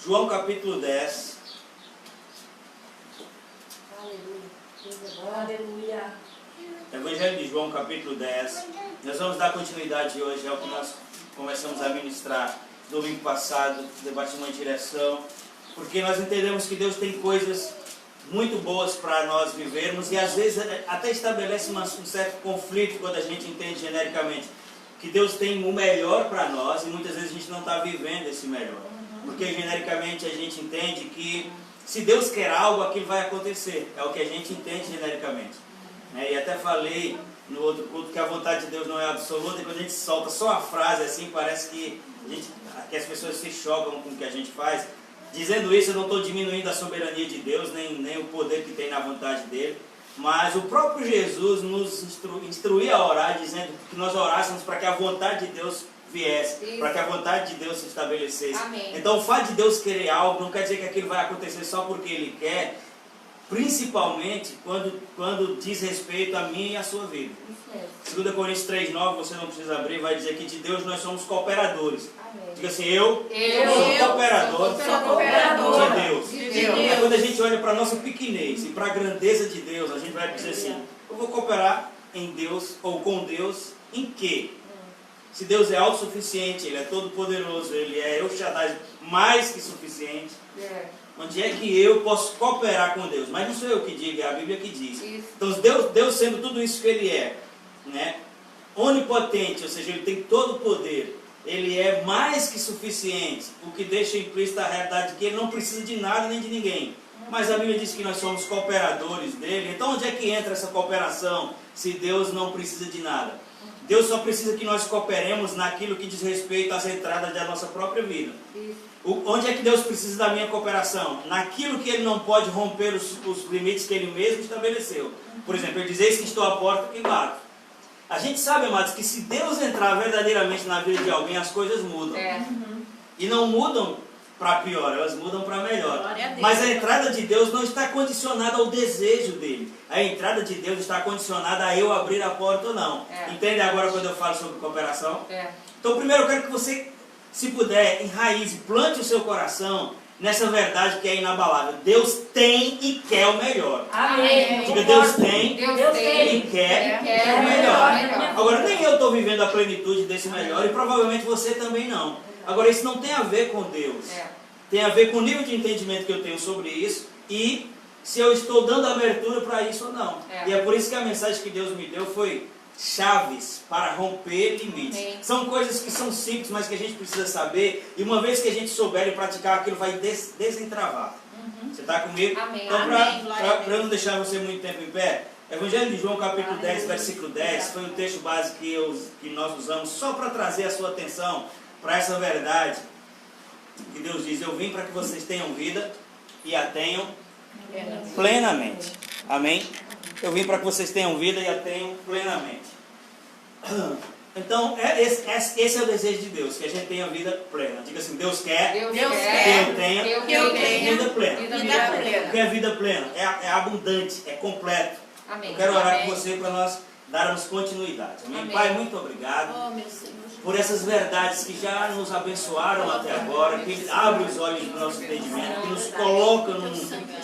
João capítulo 10. Aleluia. Evangelho de João capítulo 10. Nós vamos dar continuidade hoje ao que nós começamos a ministrar domingo passado, debatimos em direção, porque nós entendemos que Deus tem coisas muito boas para nós vivermos e às vezes até estabelece um certo conflito quando a gente entende genericamente que Deus tem o melhor para nós e muitas vezes a gente não está vivendo esse melhor. Porque genericamente a gente entende que se Deus quer algo, aquilo vai acontecer. É o que a gente entende genericamente. E até falei no outro culto que a vontade de Deus não é absoluta, e quando a gente solta só a frase assim, parece que as pessoas se chocam com o que a gente faz. Dizendo isso, eu não estou diminuindo a soberania de Deus, nem o poder que tem na vontade dele, mas o próprio Jesus nos instruía a orar, dizendo que nós orássemos para que a vontade de Deus viesse, para que a vontade de Deus se estabelecesse. Amém. Então o fato de Deus querer algo não quer dizer que aquilo vai acontecer só porque Ele quer, principalmente quando diz respeito a mim e a sua vida. 2 Coríntios 3,9, você não precisa abrir, vai dizer que de Deus nós somos cooperadores. Amém. Diga assim, eu sou cooperador de Deus. É quando a gente olha para a nossa pequenez e para a grandeza de Deus, a gente vai dizer assim, eu vou cooperar em Deus ou com Deus em quê? Se Deus é autossuficiente, Ele é todo poderoso, Ele é El Shaddai, mais que suficiente. Onde é que eu posso cooperar com Deus? Mas não sou eu que digo, é a Bíblia que diz. Isso. Então Deus sendo tudo isso que Ele é, né? Onipotente, ou seja, Ele tem todo o poder, Ele é mais que suficiente, o que deixa implícita a realidade de que Ele não precisa de nada nem de ninguém. Mas a Bíblia diz que nós somos cooperadores dEle. Então onde é que entra essa cooperação se Deus não precisa de nada? Deus só precisa que nós cooperemos naquilo que diz respeito às entradas da nossa própria vida. Onde é que Deus precisa da minha cooperação? Naquilo que Ele não pode romper os limites que Ele mesmo estabeleceu. Por exemplo, Ele diz, eis que estou à porta e bato. A gente sabe, amados, que se Deus entrar verdadeiramente na vida de alguém, as coisas mudam. E não mudam para pior, elas mudam para melhor. Mas a entrada de Deus não está condicionada ao desejo dele. A entrada de Deus está condicionada a eu abrir a porta ou não. Entende agora quando eu falo sobre cooperação? Então primeiro eu quero que você, se puder, enraize, plante o seu coração nessa verdade que é inabalável. Deus tem e quer o melhor. Amém. Diga, Deus tem e quer o melhor. Agora nem eu estou vivendo a plenitude desse melhor e provavelmente você também não. Agora isso não tem a ver com Deus. Tem a ver com o nível de entendimento que eu tenho sobre isso e se eu estou dando abertura para isso ou não. E é por isso que a mensagem que Deus me deu foi chaves para romper limites. São coisas que são simples, mas que a gente precisa saber, e uma vez que a gente souber e praticar, aquilo vai desentravar. Você está comigo? Amém. Então, para eu não deixar você muito tempo em pé, Evangelho de João capítulo 10, versículo 10, foi o texto básico que nós usamos só para trazer a sua atenção para essa verdade que Deus diz, eu vim para que vocês tenham vida e a tenham plenamente. Amém? Eu vim para que vocês tenham vida e a tenham plenamente. Então, esse é o desejo de Deus, que a gente tenha vida plena. Diga assim, Deus quer que eu tenha vida plena. O que é vida plena? É abundante, é completo. Eu quero orar com você para nós darmos continuidade. Amém? Pai, muito obrigado por essas verdades que já nos abençoaram até agora, que abrem os olhos do nosso entendimento, que nos colocam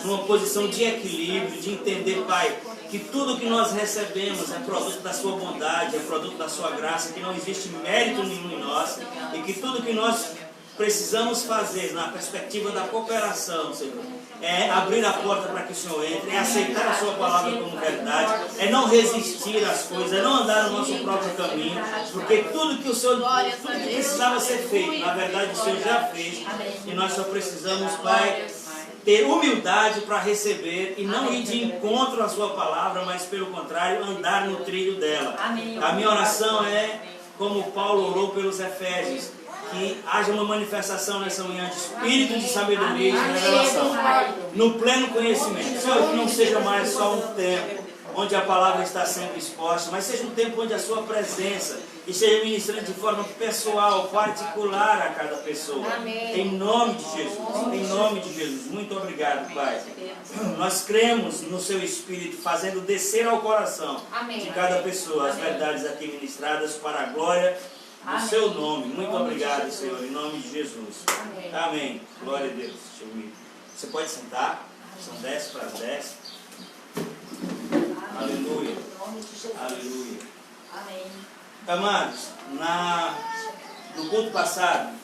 numa posição de equilíbrio, de entender, Pai, que tudo que nós recebemos é produto da sua bondade, é produto da sua graça, que não existe mérito nenhum em nós, e que tudo que nós precisamos fazer na perspectiva da cooperação, Senhor, é abrir a porta para que o Senhor entre, é aceitar a sua palavra como verdade, é não resistir às coisas, é não andar no nosso próprio caminho, porque tudo que o Senhor, tudo que precisava ser feito, na verdade o Senhor já fez, e nós só precisamos, Pai, ter humildade para receber e não ir de encontro à sua palavra, mas pelo contrário, andar no trilho dela. A minha oração é, como Paulo orou pelos Efésios, que haja uma manifestação nessa manhã de espírito de sabedoria e de revelação, no pleno conhecimento. Senhor, que não seja mais só um tempo onde a palavra está sendo exposta, mas seja um tempo onde a sua presença esteja ministrando de forma pessoal, particular a cada pessoa. Em nome de Jesus, em nome de Jesus. Muito obrigado, Pai. Nós cremos no seu Espírito, fazendo descer ao coração de cada pessoa as verdades aqui ministradas para a glória no seu nome. Muito obrigado, Senhor, em nome de Jesus. Amém. Amém. Glória a Deus. Você pode sentar. São 10 para as 10. Aleluia. Aleluia. Amém. Amados, no culto passado,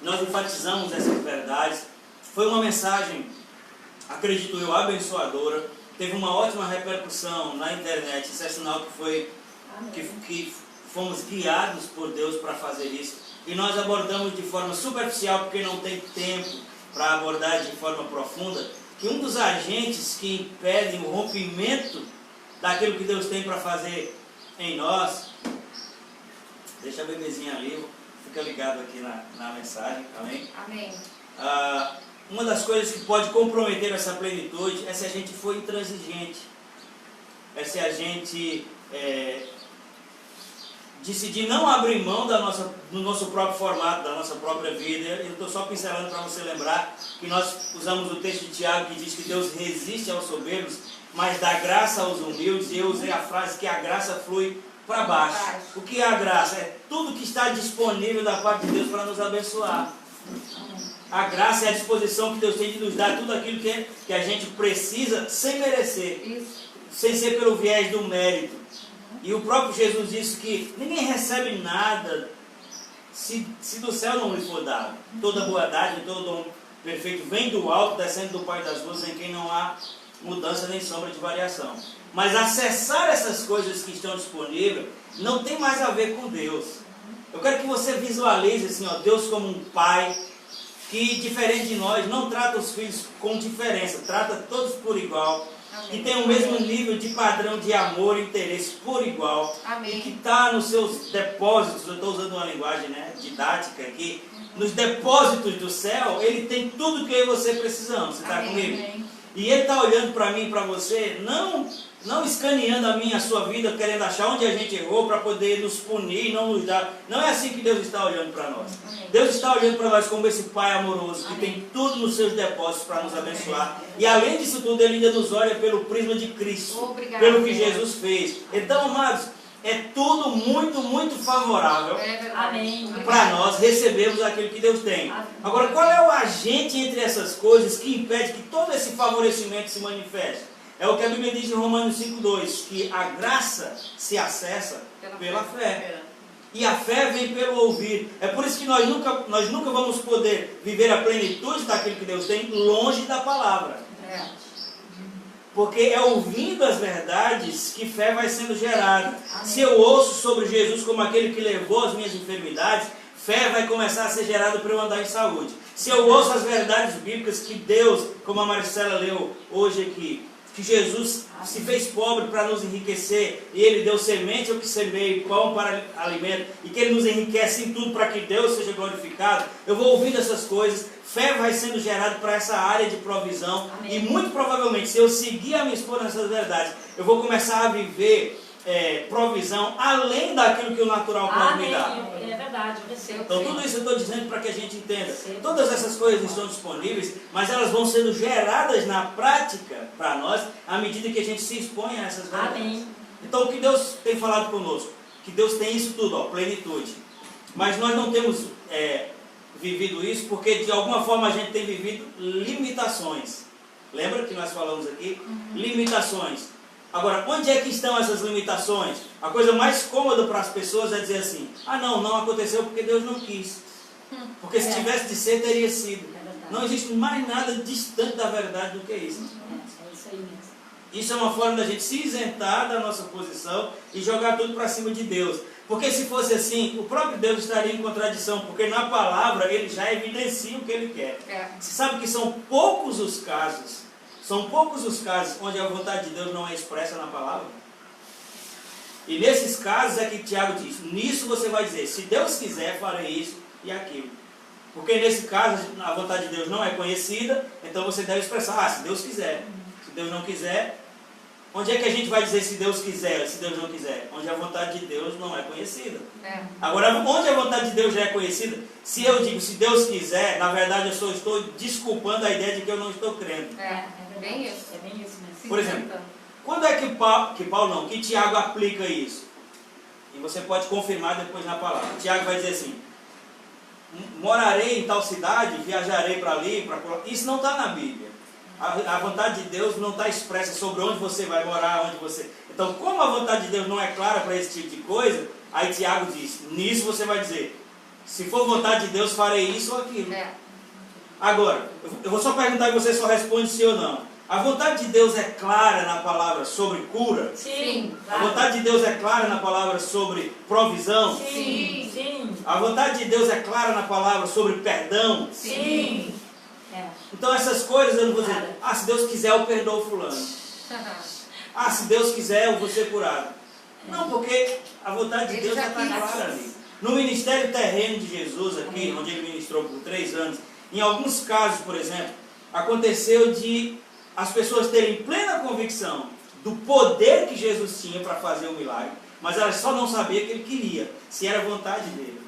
nós enfatizamos essas verdades. Foi uma mensagem, acredito eu, abençoadora. Teve uma ótima repercussão na internet. Isso é sinal que fomos guiados por Deus para fazer isso. E nós abordamos de forma superficial, porque não tem tempo para abordar de forma profunda, que um dos agentes que impedem o rompimento daquilo que Deus tem para fazer em nós, deixa a bebezinha ali, fica ligado aqui na mensagem, amém? Amém. Uma das coisas que pode comprometer essa plenitude é se a gente for intransigente, é se a gente decidir não abrir mão do nosso próprio formato, da nossa própria vida. Eu estou só pincelando para você lembrar que nós usamos o texto de Tiago que diz que Deus resiste aos soberbos, mas dá graça aos humildes, e eu usei a frase que a graça flui para baixo. O que é a graça? É tudo que está disponível da parte de Deus para nos abençoar. A graça é a disposição que Deus tem de nos dar tudo aquilo que a gente precisa sem merecer, sem ser pelo viés do mérito. E o próprio Jesus disse que ninguém recebe nada se do céu não lhe for dado. Toda boa dádiva, todo dom perfeito vem do alto, descendo do Pai das luzes, em quem não há mudança nem sombra de variação. Mas acessar essas coisas que estão disponíveis não tem mais a ver com Deus. Eu quero que você visualize assim, Deus como um pai que, diferente de nós, não trata os filhos com diferença, trata todos por igual. Amém. Que tem o mesmo nível de padrão de amor e interesse por igual. Amém. E que está nos seus depósitos, eu estou usando uma linguagem didática aqui, nos depósitos do céu, ele tem tudo que eu e você precisamos. Você está comigo? Amém. E ele está olhando para mim e para você, não escaneando a minha, a sua vida, querendo achar onde a gente errou para poder nos punir, não nos dar. Não é assim que Deus está olhando para nós. Amém. Deus está olhando para nós como esse Pai amoroso, que tem tudo nos seus depósitos para nos abençoar. Amém. E além disso tudo, Ele ainda nos olha pelo prisma de Cristo, obrigado, pelo que Jesus fez. Então, amados, é tudo muito, muito favorável para nós recebermos aquilo que Deus tem. Agora, qual é o agente entre essas coisas que impede que todo esse favorecimento se manifeste? É o que a Bíblia diz em Romanos 5,2, que a graça se acessa pela fé. E a fé vem pelo ouvir. É por isso que nós nunca vamos poder viver a plenitude daquilo que Deus tem longe da palavra. Porque é ouvindo as verdades que fé vai sendo gerada. Amém. Se eu ouço sobre Jesus como aquele que levou as minhas enfermidades, fé vai começar a ser gerada para eu andar em saúde. Se eu ouço as verdades bíblicas que Deus, como a Maricela leu hoje aqui, que Jesus se fez pobre para nos enriquecer, e Ele deu semente ao que semeia, pão para alimento, e que Ele nos enriquece em tudo para que Deus seja glorificado, eu vou ouvindo essas coisas, fé vai sendo gerada para essa área de provisão. Amém. E muito provavelmente, se eu seguir a minha esposa nessas verdades, eu vou começar a viver provisão além daquilo que o natural pode me dar. É verdade. Então tudo isso eu estou dizendo para que a gente entenda. Todas essas coisas estão disponíveis, mas elas vão sendo geradas na prática para nós à medida que a gente se expõe a essas verdades. Amém. Então o que Deus tem falado conosco? Que Deus tem isso tudo, plenitude. Mas nós não temos vivido isso porque de alguma forma a gente tem vivido limitações. Lembra que nós falamos aqui? Limitações. Agora, onde é que estão essas limitações? A coisa mais cômoda para as pessoas é dizer assim, não aconteceu porque Deus não quis. Porque se tivesse de ser, teria sido. Não existe mais nada distante da verdade do que isso. Isso é uma forma da gente se isentar da nossa posição e jogar tudo para cima de Deus. Porque se fosse assim, o próprio Deus estaria em contradição, porque na palavra Ele já evidencia o que Ele quer. Você sabe que são poucos os casos onde a vontade de Deus não é expressa na palavra. E nesses casos é que Tiago diz, nisso você vai dizer, se Deus quiser, farei isso e aquilo. Porque nesse caso a vontade de Deus não é conhecida, então você deve expressar, se Deus quiser. Se Deus não quiser, onde é que a gente vai dizer se Deus quiser, se Deus não quiser? Onde a vontade de Deus não é conhecida. Agora, onde a vontade de Deus já é conhecida, se eu digo se Deus quiser, na verdade eu só estou desculpando a ideia de que eu não estou crendo. Bem isso. É bem isso mesmo. Por exemplo, quando é que Tiago aplica isso? E você pode confirmar depois na palavra. Tiago vai dizer assim: morarei em tal cidade, viajarei para ali, para lá. Isso não está na Bíblia. A vontade de Deus não está expressa sobre onde você vai morar, onde você... Então, como a vontade de Deus não é clara para esse tipo de coisa, aí Tiago diz, nisso você vai dizer, se for vontade de Deus, farei isso ou aquilo. Agora, eu vou só perguntar e você só responde sim ou não. A vontade de Deus é clara na palavra sobre cura? Sim. A vontade de Deus é clara na palavra sobre provisão? Sim. Sim. A vontade de Deus é clara na palavra sobre perdão? Sim. Então essas coisas eu não vou dizer, se Deus quiser eu perdoo fulano. Se Deus quiser eu vou ser curado. Não, porque a vontade de Deus já está clara ali. No ministério terreno de Jesus aqui, onde ele ministrou por 3 anos, em alguns casos, por exemplo, aconteceu de as pessoas terem plena convicção do poder que Jesus tinha para fazer o milagre, mas elas só não sabiam que ele queria, se era vontade dele.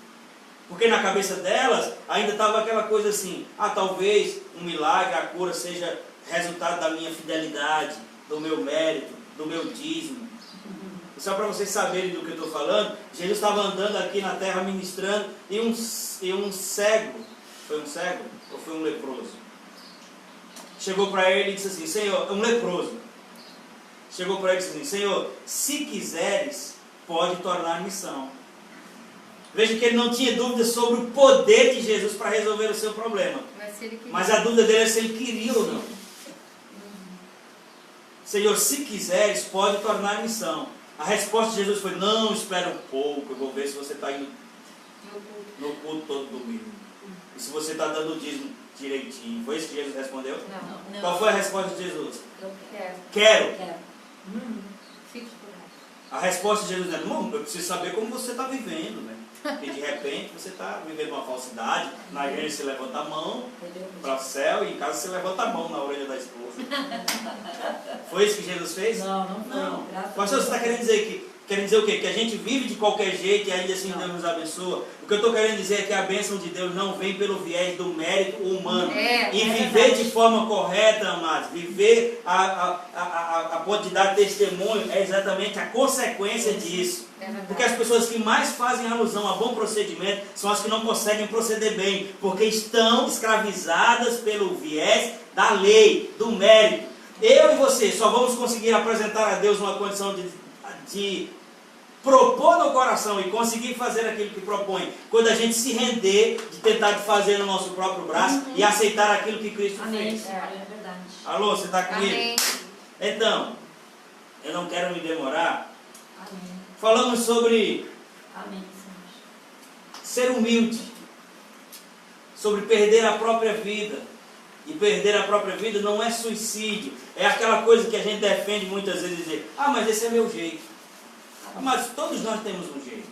Porque na cabeça delas ainda estava aquela coisa assim, talvez um milagre, a cura seja resultado da minha fidelidade, do meu mérito, do meu dízimo. Só para vocês saberem do que eu estou falando, Jesus estava andando aqui na terra ministrando e um cego, foi um cego ou foi um leproso? Chegou para ele e disse assim, Senhor, um leproso. Chegou para ele e disse assim, Senhor, se quiseres, pode tornar-me são. Veja que ele não tinha dúvida sobre o poder de Jesus para resolver o seu problema. Mas a dúvida dele é se ele queria ou não. Senhor, se quiseres, pode tornar-me são. A resposta de Jesus foi, não, espera um pouco, eu vou ver se você está indo no culto todo domingo. E se você está dando o dízimo direitinho. Foi isso que Jesus respondeu? Não. Qual foi a resposta de Jesus? Eu Quero. Fique curado. A resposta de Jesus é, não, eu preciso saber como você está vivendo, né? Porque de repente você está vivendo uma falsidade, na igreja você levanta a mão para o céu e em casa você levanta a mão na orelha da esposa. Foi isso que Jesus fez? Não. Pastor, você está querendo dizer o quê? Que a gente vive de qualquer jeito e ainda assim Deus nos abençoa? O que eu estou querendo dizer é que a bênção de Deus não vem pelo viés do mérito humano. E viver de forma correta, amados, viver a ponto de dar testemunho é exatamente a consequência disso. Porque as pessoas que mais fazem alusão a bom procedimento são as que não conseguem proceder bem, porque estão escravizadas pelo viés da lei, do mérito. Eu e você só vamos conseguir apresentar a Deus uma condição de propor no coração e conseguir fazer aquilo que propõe, quando a gente se render de tentar fazer no nosso próprio braço e aceitar aquilo que Cristo fez. É verdade. Alô, você está comigo? Amém. Então, eu não quero me demorar. Amém. Falamos sobre ser humilde, sobre perder a própria vida. E perder a própria vida não é suicídio, é aquela coisa que a gente defende muitas vezes, dizer, mas esse é meu jeito. Mas todos nós temos um jeito.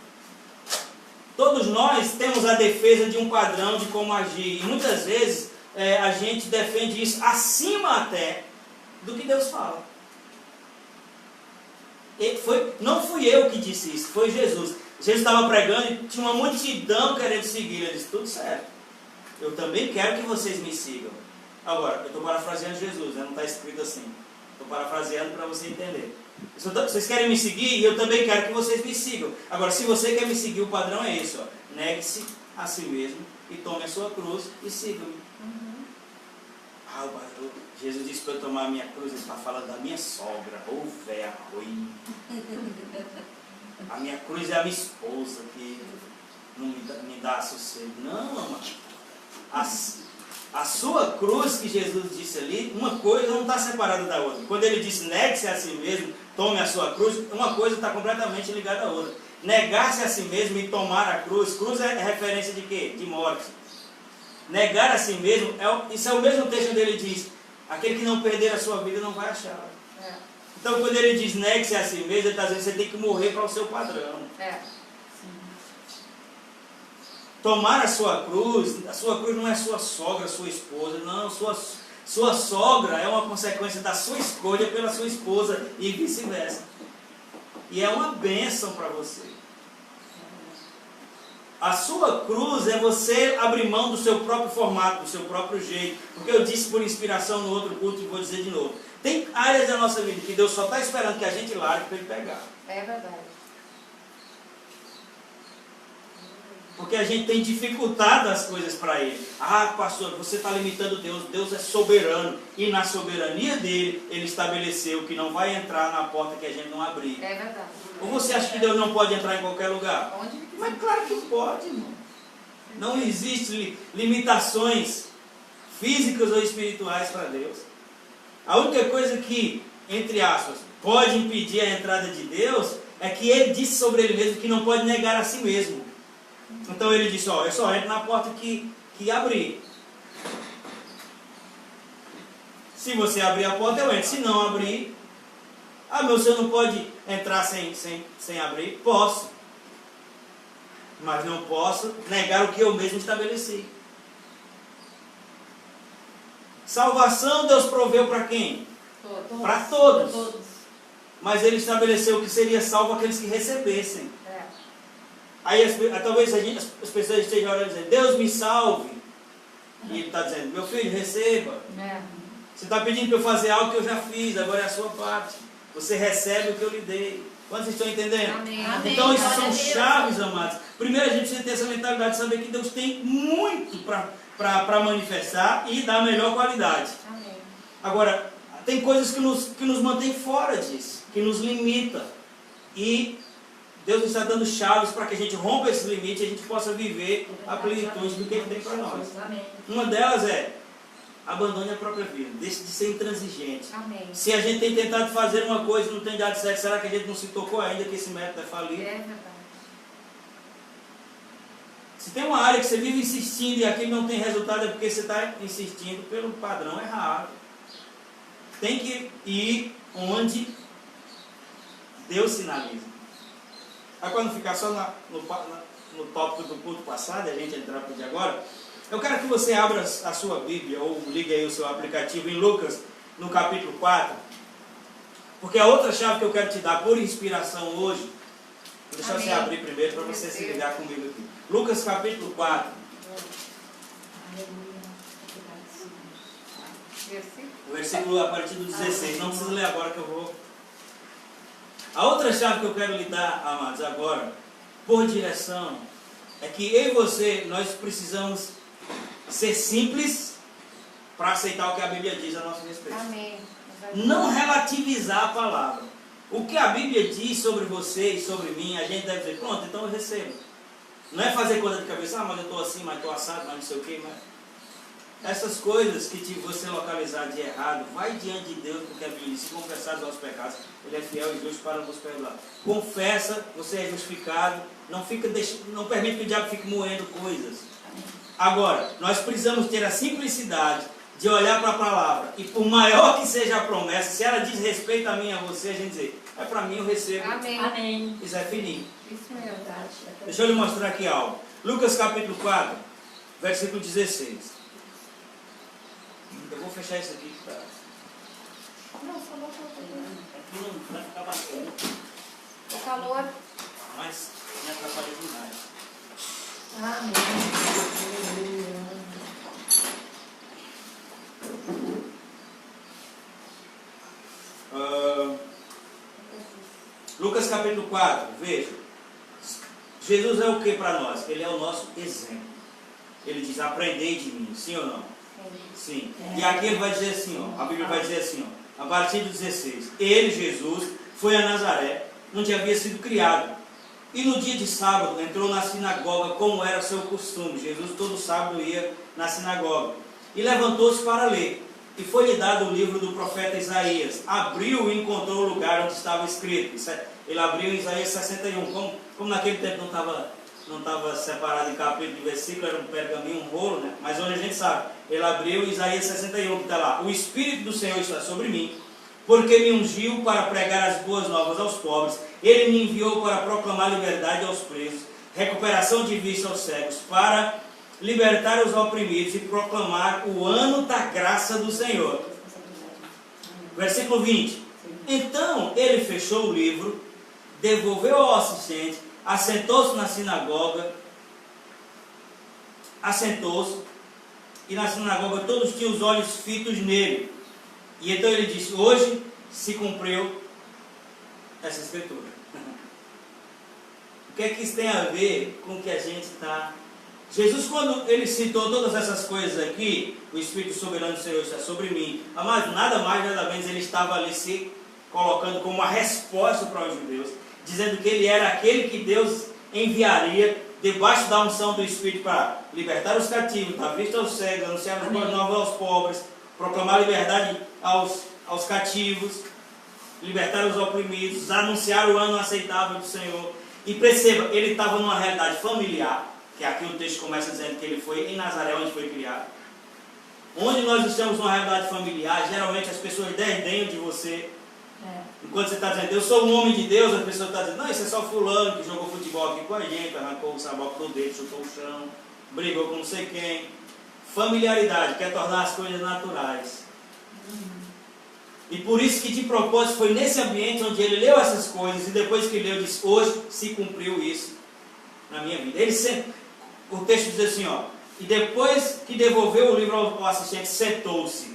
Todos nós temos a defesa de um padrão de como agir. E muitas vezes a gente defende isso acima até do que Deus fala. Não fui eu que disse isso, foi Jesus. Jesus estava pregando e tinha uma multidão querendo seguir. Ele disse, tudo certo. Eu também quero que vocês me sigam. Agora, eu estou parafraseando Jesus, né? Não está escrito assim. Estou parafraseando para você entender. Vocês querem me seguir e eu também quero que vocês me sigam. Agora, se você quer me seguir, o padrão é esse. Negue-se a si mesmo e tome a sua cruz e siga-me. Jesus disse para eu tomar a minha cruz, ele está falando da minha sogra. Véia ruim. A minha cruz é a minha esposa que não me dá sossego. Não, amado. A sua cruz que Jesus disse ali, uma coisa não está separada da outra. Quando ele disse negue-se a si mesmo, tome a sua cruz, uma coisa está completamente ligada à outra. Negar-se a si mesmo e tomar a cruz, cruz é referência de quê? De morte. Negar a si mesmo, isso é o mesmo texto onde ele diz, aquele que não perder a sua vida não vai achá-la. Então quando ele diz negue-se a si mesmo, ele está dizendo que você tem que morrer para o seu padrão. Tomar a sua cruz não é sua sogra, sua esposa, não, sua sogra é uma consequência da sua escolha pela sua esposa e vice-versa. E é uma bênção para você. A sua cruz é você abrir mão do seu próprio formato, do seu próprio jeito. Porque eu disse por inspiração no outro culto e vou dizer de novo. Tem áreas da nossa vida que Deus só está esperando que a gente largue para Ele pegar. É verdade. Porque a gente tem dificultado as coisas para Ele. Ah, pastor, você está limitando Deus. Deus é soberano. E na soberania dele, Ele estabeleceu que não vai entrar na porta que a gente não abrir. É verdade. Ou você acha que Deus não pode entrar em qualquer lugar? Onde? Mas claro que pode, irmão. Não existem limitações físicas ou espirituais para Deus. A única coisa que, entre aspas, pode impedir a entrada de Deus é que Ele disse sobre Ele mesmo que não pode negar a si mesmo. Então Ele disse, ó, eu só entro na porta que abrir. Se você abrir a porta, eu entro. Se não abrir, meu Senhor não pode entrar sem abrir? Posso. Mas não posso negar o que eu mesmo estabeleci. Salvação Deus proveu para quem? Para todos. Mas Ele estabeleceu que seria salvo aqueles que recebessem. Aí talvez as pessoas estejam orando dizendo, Deus me salve. E Ele está dizendo, meu filho, receba. Você está pedindo para eu fazer algo que eu já fiz, agora é a sua parte. Você recebe o que eu lhe dei. Quantos estão entendendo? Amém. Então isso são chaves, amados. Primeiro a gente precisa ter essa mentalidade de saber que Deus tem muito para manifestar e dar a melhor qualidade. Amém. Agora, tem coisas que nos mantém fora disso, que nos limita. E Deus está dando chaves para que a gente rompa esse limite e a gente possa viver a plenitude do que Ele tem para nós. Amém. Uma delas é, abandone a própria vida, deixe de ser intransigente. Amém. Se a gente tem tentado fazer uma coisa e não tem dado certo, será que a gente não se tocou ainda que esse método é falido? É verdade. Se tem uma área que você vive insistindo e aquilo não tem resultado, é porque você está insistindo pelo padrão errado. Tem que ir onde Deus sinaliza. Aí quando ficar só no tópico do culto passado, a gente entrar para o de agora, eu quero que você abra a sua Bíblia, ou ligue aí o seu aplicativo em Lucas, no capítulo 4, porque a outra chave que eu quero te dar por inspiração hoje, vou deixar você abrir primeiro para você se ligar comigo aqui. Lucas capítulo 4. O versículo a partir do 16, não precisa ler agora que eu vou. A outra chave que eu quero lhe dar, amados, agora, por direção, é que eu e você, nós precisamos ser simples para aceitar o que a Bíblia diz a nosso respeito. Amém. Não relativizar a palavra. O que a Bíblia diz sobre você e sobre mim, a gente deve dizer, pronto, então eu recebo. Não é fazer coisa de cabeça, mas eu estou assim, mas estou assado, mas não sei o quê. Mas essas coisas que você localizar de errado, vai diante de Deus, porque a Bíblia diz, se confessar os vossos pecados, Ele é fiel e justo para vos perdoar. Confessa, você é justificado, não permite que o diabo fique moendo coisas. Agora, nós precisamos ter a simplicidade de olhar para a palavra, e por maior que seja a promessa, se ela diz respeito a mim e a você, a gente dizer, é para mim, eu recebo. Amém. Isso é fininho. Isso é verdade. Deixa eu lhe mostrar aqui algo. Lucas capítulo 4, versículo 16. Eu vou fechar isso aqui para... Não, só vou colocar. Aqui não vai ficar bacana. O calor. Mas me atrapalha demais. Amém. Lucas capítulo 4, veja. Jesus é o que para nós? Ele é o nosso exemplo. Ele diz, aprendei de mim, sim ou não? Sim. E aqui ele vai dizer assim, ó, a Bíblia vai dizer assim, ó, a partir do 16. Ele, Jesus, foi a Nazaré, onde havia sido criado. E no dia de sábado entrou na sinagoga, como era seu costume. Jesus todo sábado ia na sinagoga. E levantou-se para ler. E foi-lhe dado o livro do profeta Isaías. Abriu e encontrou o lugar onde estava escrito. Ele abriu em Isaías 61. Como naquele tempo não estava separado em capítulo de versículo, era um pergaminho, um rolo, né? Mas hoje a gente sabe. Ele abriu Isaías 61, que está lá. O Espírito do Senhor está sobre mim, porque me ungiu para pregar as boas novas aos pobres. Ele me enviou para proclamar liberdade aos presos, recuperação de vista aos cegos, para libertar os oprimidos e proclamar o ano da graça do Senhor. Versículo 20. Então ele fechou o livro, devolveu ao assistente, assentou-se na sinagoga, e na sinagoga todos tinham os olhos fitos nele. E então ele disse, hoje se cumpriu essa escritura. O que é que isso tem a ver com o que a gente está... Jesus, quando ele citou todas essas coisas aqui, o Espírito Soberano do Senhor está sobre mim, mas nada mais, nada menos, ele estava ali se colocando como uma resposta para os judeus, dizendo que ele era aquele que Deus enviaria debaixo da unção do Espírito para libertar os cativos, dar vista aos cegos, anunciar as boas novas aos pobres, proclamar liberdade aos cativos, libertar os oprimidos, anunciar o ano aceitável do Senhor. E perceba, ele estava numa realidade familiar, que aqui o texto começa dizendo que ele foi em Nazaré, onde foi criado. Onde nós estamos numa realidade familiar, geralmente as pessoas desdenham de você. Enquanto você está dizendo, eu sou um homem de Deus, a pessoa está dizendo, não, isso é só fulano que jogou futebol aqui com a gente, arrancou o saboco do dedo, chutou o chão, brigou com não sei quem. Familiaridade, quer tornar as coisas naturais. E por isso que de propósito foi nesse ambiente onde ele leu essas coisas, e depois que leu, disse, hoje se cumpriu isso na minha vida. Ele sempre, o texto diz assim, ó, e depois que devolveu o livro ao assistente, sentou-se.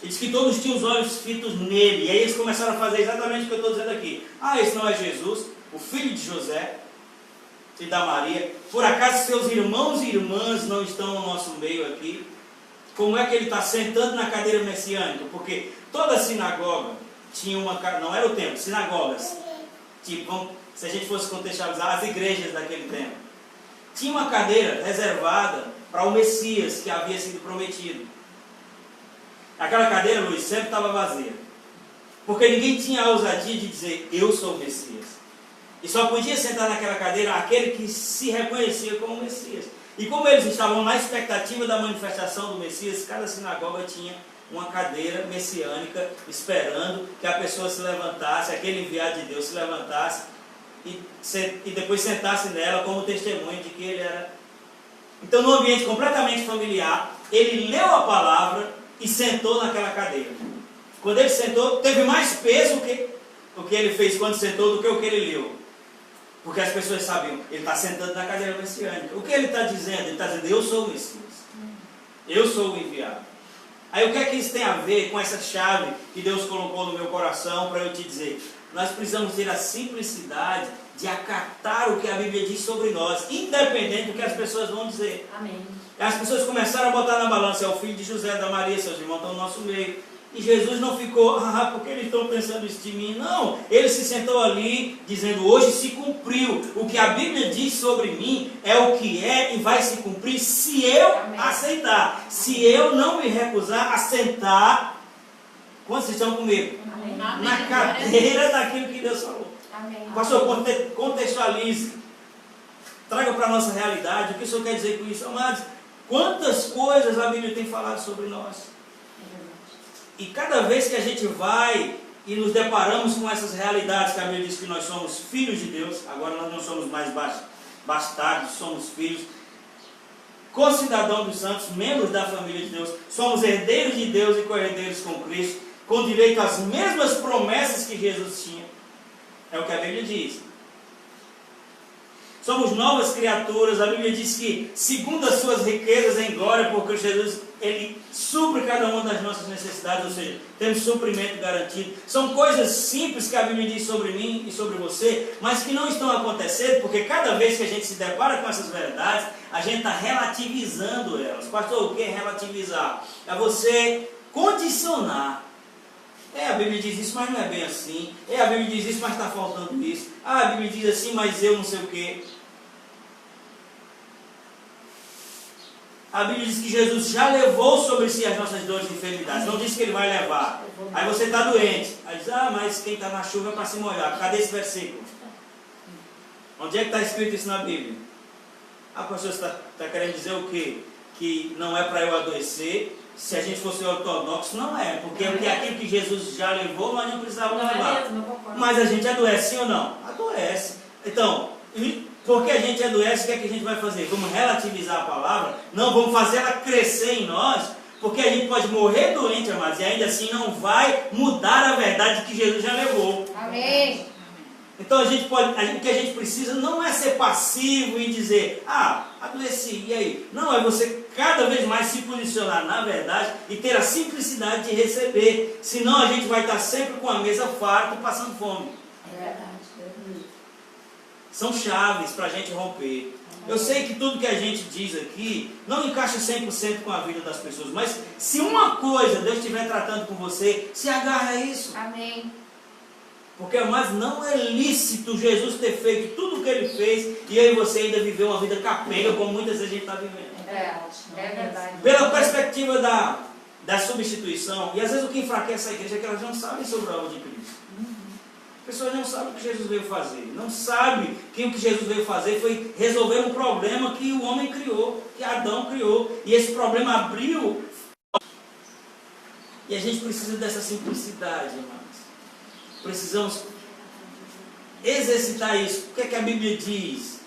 Ele diz que todos tinham os olhos fitos nele. E aí eles começaram a fazer exatamente o que eu estou dizendo aqui. Ah, esse não é Jesus, o filho de José e da Maria. Por acaso seus irmãos e irmãs não estão no nosso meio aqui? Como é que ele está sentando na cadeira messiânica? Porque toda sinagoga tinha uma... Não era o templo, sinagogas. Tipo, se a gente fosse contextualizar as igrejas daquele tempo. Tinha uma cadeira reservada para o Messias que havia sido prometido. Aquela cadeira, Luiz, sempre estava vazia. Porque ninguém tinha a ousadia de dizer, eu sou o Messias. E só podia sentar naquela cadeira aquele que se reconhecia como Messias. E como eles estavam na expectativa da manifestação do Messias, cada sinagoga tinha uma cadeira messiânica esperando que a pessoa se levantasse, aquele enviado de Deus se levantasse e depois sentasse nela como testemunho de que ele era. Então, num ambiente completamente familiar, ele leu a palavra e sentou naquela cadeira. Quando ele sentou, teve mais peso o que ele fez quando sentou do que o que ele leu. Porque as pessoas sabiam, ele está sentando na cadeira messiânica. O que ele está dizendo? Ele está dizendo, eu sou o Messias. Eu sou o enviado. Aí o que é que isso tem a ver com essa chave que Deus colocou no meu coração para eu te dizer? Nós precisamos ter a simplicidade de acatar o que a Bíblia diz sobre nós, independente do que as pessoas vão dizer. Amém. As pessoas começaram a botar na balança, é o filho de José, da Maria, seus irmãos estão no nosso meio. E Jesus não ficou, porque eles estão pensando isso de mim? Não, ele se sentou ali, dizendo, hoje se cumpriu. O que a Bíblia diz sobre mim é o que é e vai se cumprir se eu aceitar. Se eu não me recusar a sentar, quantos estão comigo? Amém. Na cadeira daquilo que Deus falou. Amém. Pastor, contextualize. Traga para a nossa realidade. O que o senhor quer dizer com isso? Amados, quantas coisas a Bíblia tem falado sobre nós. E cada vez que a gente vai e nos deparamos com essas realidades, que a Bíblia diz que nós somos filhos de Deus, agora nós não somos mais bastardos, somos filhos, concidadãos dos santos, membros da família de Deus, somos herdeiros de Deus e co-herdeiros com Cristo, com direito às mesmas promessas que Jesus tinha. É o que a Bíblia diz. Somos novas criaturas. A Bíblia diz que, segundo as suas riquezas em glória, por Cristo Jesus, Ele supre cada uma das nossas necessidades, ou seja, temos suprimento garantido. São coisas simples que a Bíblia diz sobre mim e sobre você, mas que não estão acontecendo, porque cada vez que a gente se depara com essas verdades, a gente está relativizando elas. Pastor, o que é relativizar? É você condicionar. A Bíblia diz isso, mas não é bem assim. A Bíblia diz isso, mas está faltando isso. A Bíblia diz assim, mas eu não sei o quê. A Bíblia diz que Jesus já levou sobre si as nossas dores e enfermidades. Não diz que Ele vai levar. Aí você está doente. Aí diz, mas quem está na chuva é para se molhar. Cadê esse versículo? Onde é que está escrito isso na Bíblia? Pastor, você está querendo dizer o quê? Que não é para eu adoecer. Se a gente fosse ortodoxo, não é. Porque aquilo que Jesus já levou, nós não precisávamos levar. Mas a gente adoece, sim ou não? Adoece. Então, porque a gente adoece, o que é que a gente vai fazer? Vamos relativizar a palavra? Não, vamos fazer ela crescer em nós, porque a gente pode morrer doente, amados, e ainda assim não vai mudar a verdade que Jesus já levou. Amém. Então o que a gente precisa não é ser passivo e dizer, adoeci, e aí? Não, é você cada vez mais se posicionar na verdade e ter a simplicidade de receber. Senão a gente vai estar sempre com a mesa farta, passando fome. É verdade. São chaves para a gente romper. Eu sei que tudo que a gente diz aqui não encaixa 100% com a vida das pessoas, mas se uma coisa Deus estiver tratando com você, se agarra a isso. Amém. Porque, mas não é lícito Jesus ter feito tudo o que Ele fez e eu e você ainda viver uma vida capenga como muitas vezes a gente está vivendo. É verdade. Pela perspectiva da substituição, e às vezes o que enfraquece a igreja é que elas não sabem sobre a obra de Cristo. As pessoas não sabem o que Jesus veio fazer. Não sabem que o que Jesus veio fazer foi resolver um problema que o homem criou, que Adão criou. E esse problema abriu. E a gente precisa dessa simplicidade, irmãos. Precisamos exercitar isso. O que é que a Bíblia diz?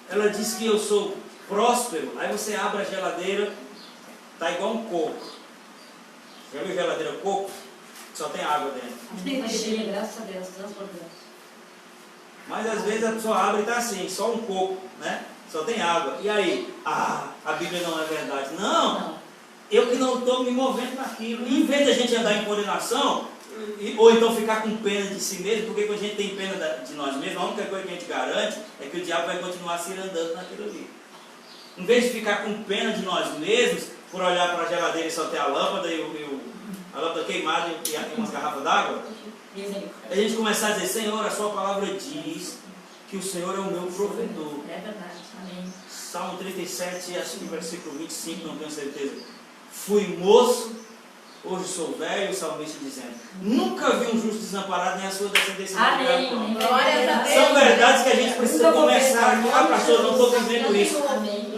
Ela diz que eu sou próspero. Aí você abre a geladeira, está igual um coco. Já viu geladeira coco? Só tem água dentro. Graças a Deus, transbordando. Mas às vezes a pessoa abre e está assim, só um coco, né? Só tem água. E aí? A Bíblia não é verdade. Não! Eu que não estou me movendo naquilo. E em vez de a gente andar em condenação, ou então ficar com pena de si mesmo, porque quando a gente tem pena de nós mesmos, a única coisa que a gente garante é que o diabo vai continuar se andando naquilo ali. Em vez de ficar com pena de nós mesmos, por olhar para a geladeira e só ter a lâmpada a lâmpada queimada e umas garrafas d'água, a gente começar a dizer: Senhor, a sua palavra diz que o Senhor é o meu provedor. É verdade, amém. Salmo 37, acho que versículo 25, não tenho certeza. Fui moço, hoje sou velho, o salmista dizendo: nunca vi um justo desamparado, nem a sua descendência. Amém. São verdades que a gente precisa começar. Pastor, não estou dizendo isso.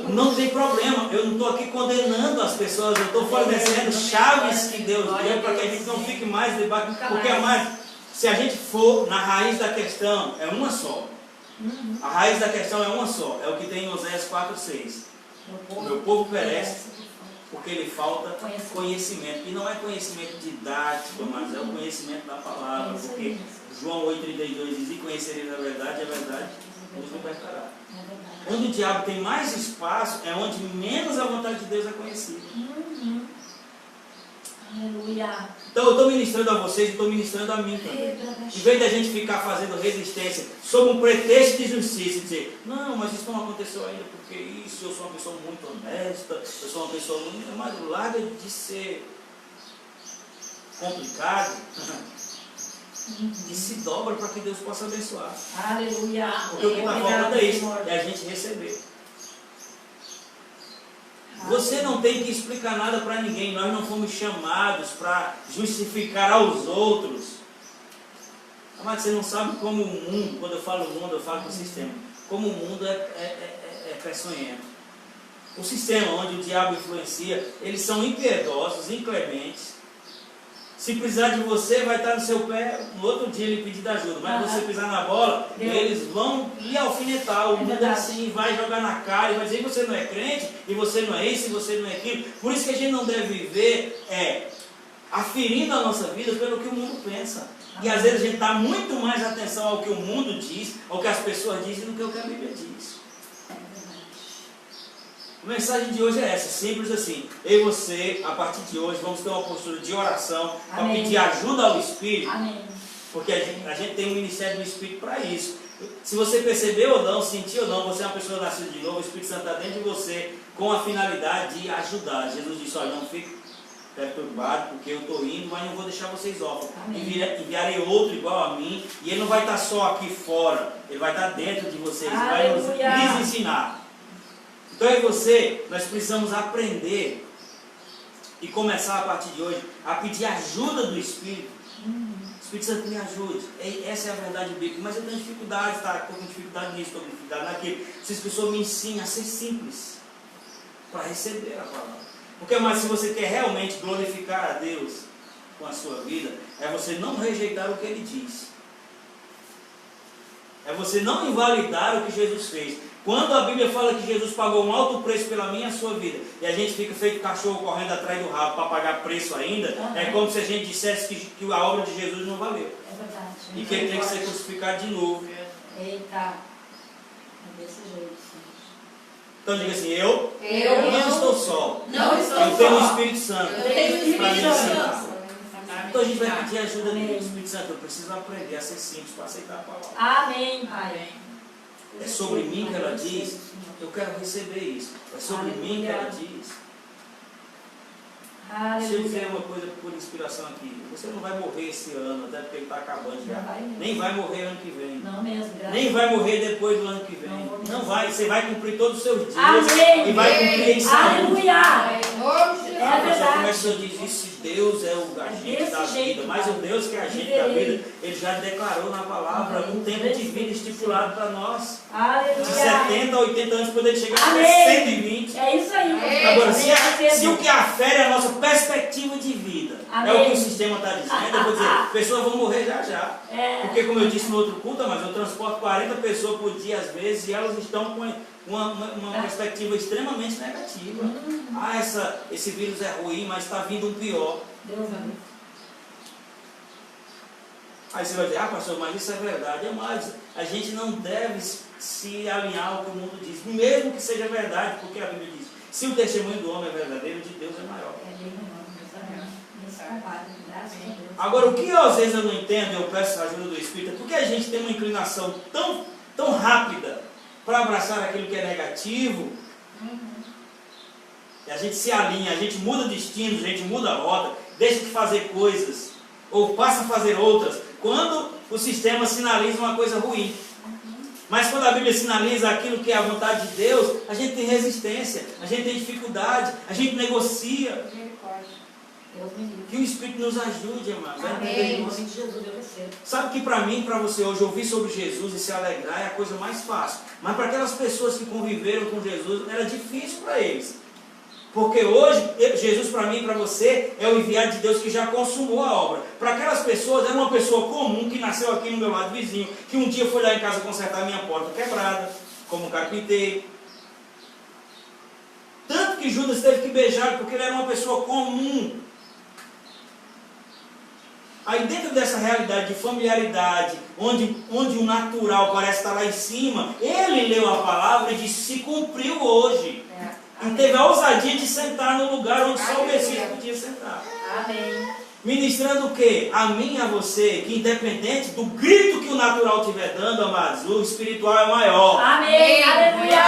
Não tem problema, eu não estou aqui condenando as pessoas, eu estou fornecendo chaves que Deus deu para que a gente não fique mais debaixo. Porque se a gente for na raiz da questão, é uma só. A raiz da questão é uma só, é o que tem em Oséias 4:6. O meu povo perece porque lhe falta conhecimento. E não é conhecimento didático, mas é o conhecimento da palavra. Porque João 8,32 diz: e conhecereis a verdade nos libertará. Onde o diabo tem mais espaço, é onde menos a vontade de Deus é conhecida. Aleluia. Então eu estou ministrando a vocês e estou ministrando a mim também. Em vez da gente ficar fazendo resistência sob um pretexto de justiça e dizer: não, mas isso não aconteceu ainda porque isso, eu sou uma pessoa muito honesta, eu sou uma pessoa muito... Mas larga de ser complicado e se dobra para que Deus possa abençoar. Aleluia. Porque o que está faltando é isso, é a gente receber. Você não tem que explicar nada para ninguém. Nós não fomos chamados para justificar aos outros. Mas você não sabe como o mundo, quando eu falo mundo, eu falo do sistema, como o mundo é peçonhento. O sistema onde o diabo influencia, eles são impiedosos, inclementes. Se precisar de você, vai estar no seu pé, no outro dia ele pedir ajuda. Mas se você pisar na bola, eles vão lhe alfinetar. O mundo assim, vai jogar na cara e vai dizer que você não é crente, e você não é isso, e você não é aquilo. Por isso que a gente não deve viver aferindo a nossa vida pelo que o mundo pensa. E às vezes a gente dá muito mais atenção ao que o mundo diz, ao que as pessoas dizem, do que o que a Bíblia diz. A mensagem de hoje é essa, simples assim. Eu e você, a partir de hoje, vamos ter uma postura de oração para pedir ajuda ao Espírito. Amém. Porque a gente tem um ministério do Espírito para isso. Se você percebeu ou não, sentiu ou não, você é uma pessoa nascida de novo, o Espírito Santo está dentro de você com a finalidade de ajudar. Jesus disse: olha, não fique perturbado, porque eu estou indo, mas não vou deixar vocês órfãos. Enviarei outro igual a mim, e ele não vai estar só aqui fora, ele vai estar dentro de vocês, vai lhes ensinar. Então eu e você, nós precisamos aprender e começar a partir de hoje a pedir ajuda do Espírito. Espírito Santo, me ajude. Essa é a verdade bíblica. Mas eu tenho dificuldade, estou com dificuldade nisso, estou com dificuldade naquilo. Preciso que o Senhor me ensine a ser simples para receber a palavra. Porque, mas se você quer realmente glorificar a Deus com a sua vida, é você não rejeitar o que Ele diz. É você não invalidar o que Jesus fez. Quando a Bíblia fala que Jesus pagou um alto preço pela minha e a sua vida, e a gente fica feito cachorro correndo atrás do rabo para pagar preço ainda, é como se a gente dissesse que a obra de Jesus não valeu. É verdade. E que ele tem que ser crucificado de novo. Eita. É desse jeito. Então diga assim: eu não estou só. Não estou eu tenho o só. Espírito Santo Eu tenho o Espírito para me ensinar. Santo. Então a gente vai pedir ajuda do Espírito Santo. Eu preciso aprender a ser simples para aceitar a palavra. Amém, Pai. É sobre mim que ela diz, eu quero receber isso. É sobre mim que ela diz. Deixa eu dizer uma coisa por inspiração aqui. Você não vai morrer esse ano, até porque ele está acabando já. Nem vai morrer ano que vem. Não mesmo, nem vai morrer depois do ano que vem. Não vai. Você vai cumprir todos os seus dias. Amém. E vai cumprir em saúde. Aleluia. É verdade. Como é que o Senhor diz isso? Deus é o agente da vida. Mas o Deus que é agente da vida, Ele já declarou na palavra um tempo de vida estipulado para nós. Aleluia. De 70 a 80 anos, poder chegar até 120. É isso aí. Agora, se o que afere é a nossa perspectiva de vida, é o que o sistema está dizendo, eu vou dizer, pessoas vão morrer já já. Porque, como eu disse no outro culto, mas eu transporto 40 pessoas por dia às vezes, e elas estão com uma perspectiva extremamente negativa. Esse vírus é ruim, mas está vindo um pior. Deus amém. Aí você vai dizer, pastor, mas isso é verdade. Mas a gente não deve se alinhar ao que o mundo diz, mesmo que seja verdade, porque a Bíblia diz, se o testemunho do homem é verdadeiro, de Deus é maior. Agora, o que às vezes eu não entendo, eu peço a ajuda do Espírito, é porque a gente tem uma inclinação tão rápida para abraçar aquilo que é negativo, e a gente se alinha, a gente muda destinos, a gente muda a rota, deixa de fazer coisas, ou passa a fazer outras, quando o sistema sinaliza uma coisa ruim. Mas quando a Bíblia sinaliza aquilo que é a vontade de Deus, a gente tem resistência, a gente tem dificuldade, a gente negocia. Que o Espírito nos ajude, amados. Amém. Sabe que para mim, para você hoje, ouvir sobre Jesus e se alegrar é a coisa mais fácil. Mas para aquelas pessoas que conviveram com Jesus, era difícil para eles. Porque hoje, Jesus para mim e para você é o enviado de Deus que já consumou a obra. Para aquelas pessoas, era uma pessoa comum que nasceu aqui no meu lado vizinho, que um dia foi lá em casa consertar a minha porta quebrada, como um carpinteiro. Tanto que Judas teve que beijar, porque ele era uma pessoa comum. Aí dentro dessa realidade de familiaridade, onde o natural parece estar lá em cima, ele leu a palavra e disse, se cumpriu hoje. E teve a ousadia de sentar no lugar onde só o Messias podia sentar. Amém. Ministrando o quê? A mim e a você, que independente do grito que o natural estiver dando, amados, o espiritual é maior. Amém. Aleluia.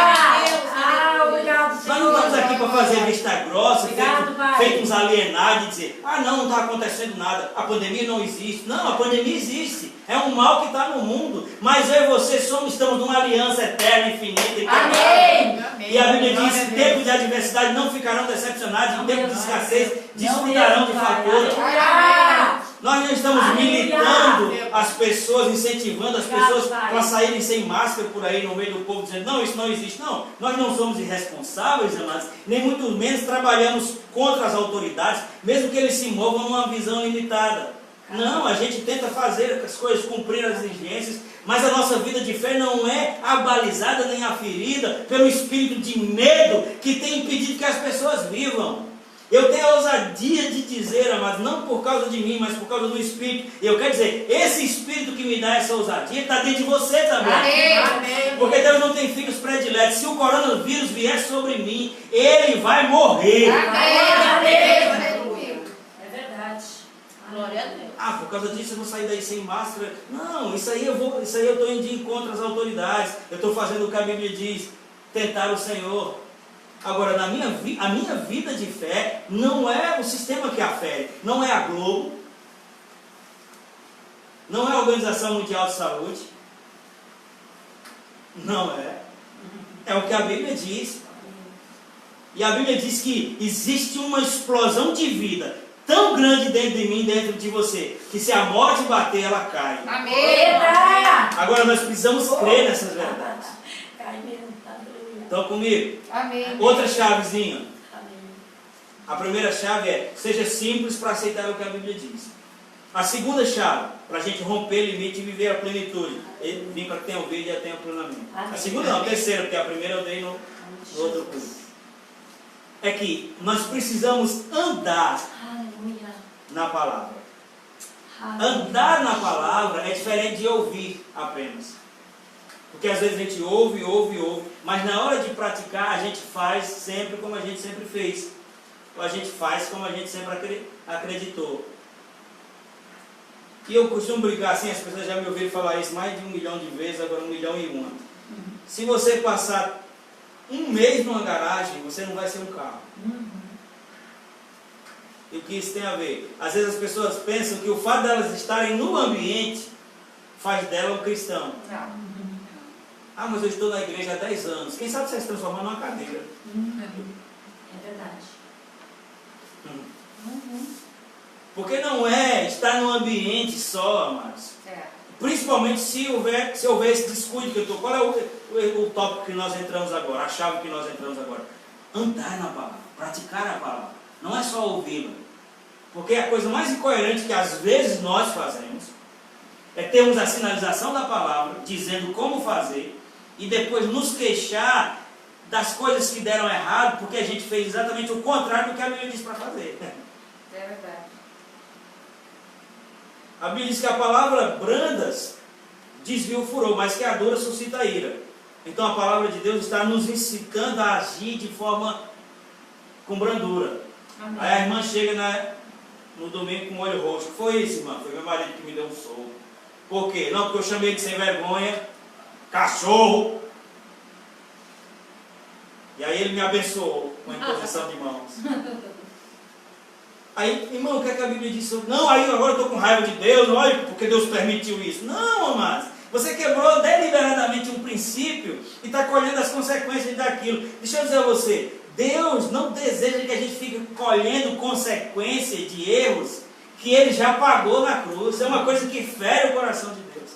Obrigado, Senhor. Nós não estamos aqui para fazer vista grossa, feito uns alienados e dizer, não está acontecendo nada, a pandemia não existe. Não, a pandemia existe. É um mal que está no mundo. Mas eu e você estamos numa aliança eterna, infinita e Amém. E a Bíblia diz, em tempos de adversidade não ficarão decepcionados, em tempos de escassez desfrutarão de fartura. Nós não estamos militando as pessoas, incentivando as pessoas para saírem sem máscara por aí no meio do povo, dizendo, não, isso não existe. Não, nós não somos irresponsáveis, amados, nem muito menos trabalhamos contra as autoridades, mesmo que eles se movam numa visão limitada. Não, a gente tenta fazer as coisas, cumprir as exigências, mas a nossa vida de fé não é abalizada nem aferida pelo espírito de medo que tem impedido que as pessoas vivam. Eu tenho a ousadia de dizer, amados, não por causa de mim, mas por causa do Espírito. E eu quero dizer, esse Espírito que me dá essa ousadia está dentro de você também. Amém. Porque Deus não tem filhos prediletos. Se o coronavírus vier sobre mim, ele vai morrer. Amém. É verdade. Glória a Deus. Por causa disso eu vou sair daí sem máscara. Não, isso aí eu estou indo de encontro às autoridades. Eu estou fazendo o que a Bíblia diz, tentar o Senhor. Agora, a minha vida de fé não é o sistema que afere, não é a Globo, não é a Organização Mundial de Saúde, não é. É o que a Bíblia diz. E a Bíblia diz que existe uma explosão de vida tão grande dentro de mim, dentro de você, que se a morte bater, ela cai. Amém. Agora nós precisamos crer nessas verdades. Cai mesmo. Estão comigo? Amém. Outra chavezinha. Amém. A primeira chave é, seja simples para aceitar o que a Bíblia diz. A segunda chave, para a gente romper o limite e viver a plenitude. Vim para que tenha o vídeo e tenha o plenamente. A segunda não, a terceira, porque a primeira eu dei no outro culto. É que nós precisamos andar na palavra. Andar na palavra é diferente de ouvir apenas. Porque às vezes a gente ouve, mas na hora de praticar a gente faz sempre como a gente sempre fez. Ou a gente faz como a gente sempre acreditou. E eu costumo brincar assim, as pessoas já me ouviram falar isso mais de 1 milhão de vezes, agora 1.000.001. Se você passar um mês numa garagem, você não vai ser um carro. E o que isso tem a ver? Às vezes as pessoas pensam que o fato delas estarem no ambiente faz dela um cristão. Ah, mas eu estou na igreja há 10 anos. Quem sabe você se transformar numa cadeira? É verdade. Porque não é estar no ambiente só, amados. Principalmente se houver esse descuido que eu estou. Qual é o tópico que nós entramos agora? A chave que nós entramos agora? Andar na palavra, praticar a palavra. Não é só ouvi-la. Porque a coisa mais incoerente que às vezes nós fazemos é termos a sinalização da palavra, dizendo como fazer, e depois nos queixar das coisas que deram errado, porque a gente fez exatamente o contrário do que a Bíblia diz para fazer. É verdade. A Bíblia diz que a palavra brandas desvia o furor, mas que a dura suscita a ira. Então a palavra de Deus está nos incitando a agir de forma com brandura. Amém. Aí a irmã chega no domingo com o olho roxo. Foi isso, irmã? Foi meu marido que me deu um soco. Por quê? Não, porque eu chamei de sem vergonha, cachorro. E aí ele me abençoou com a imposição de mãos. Aí, irmão, o que é que a Bíblia diz sobre? Não, aí agora eu estou com raiva de Deus, olha, porque Deus permitiu isso. Não, amados. Você quebrou deliberadamente um princípio e está colhendo as consequências daquilo. Deixa eu dizer a você, Deus não deseja que a gente fique colhendo consequências de erros que Ele já pagou na cruz. É uma coisa que fere o coração de Deus.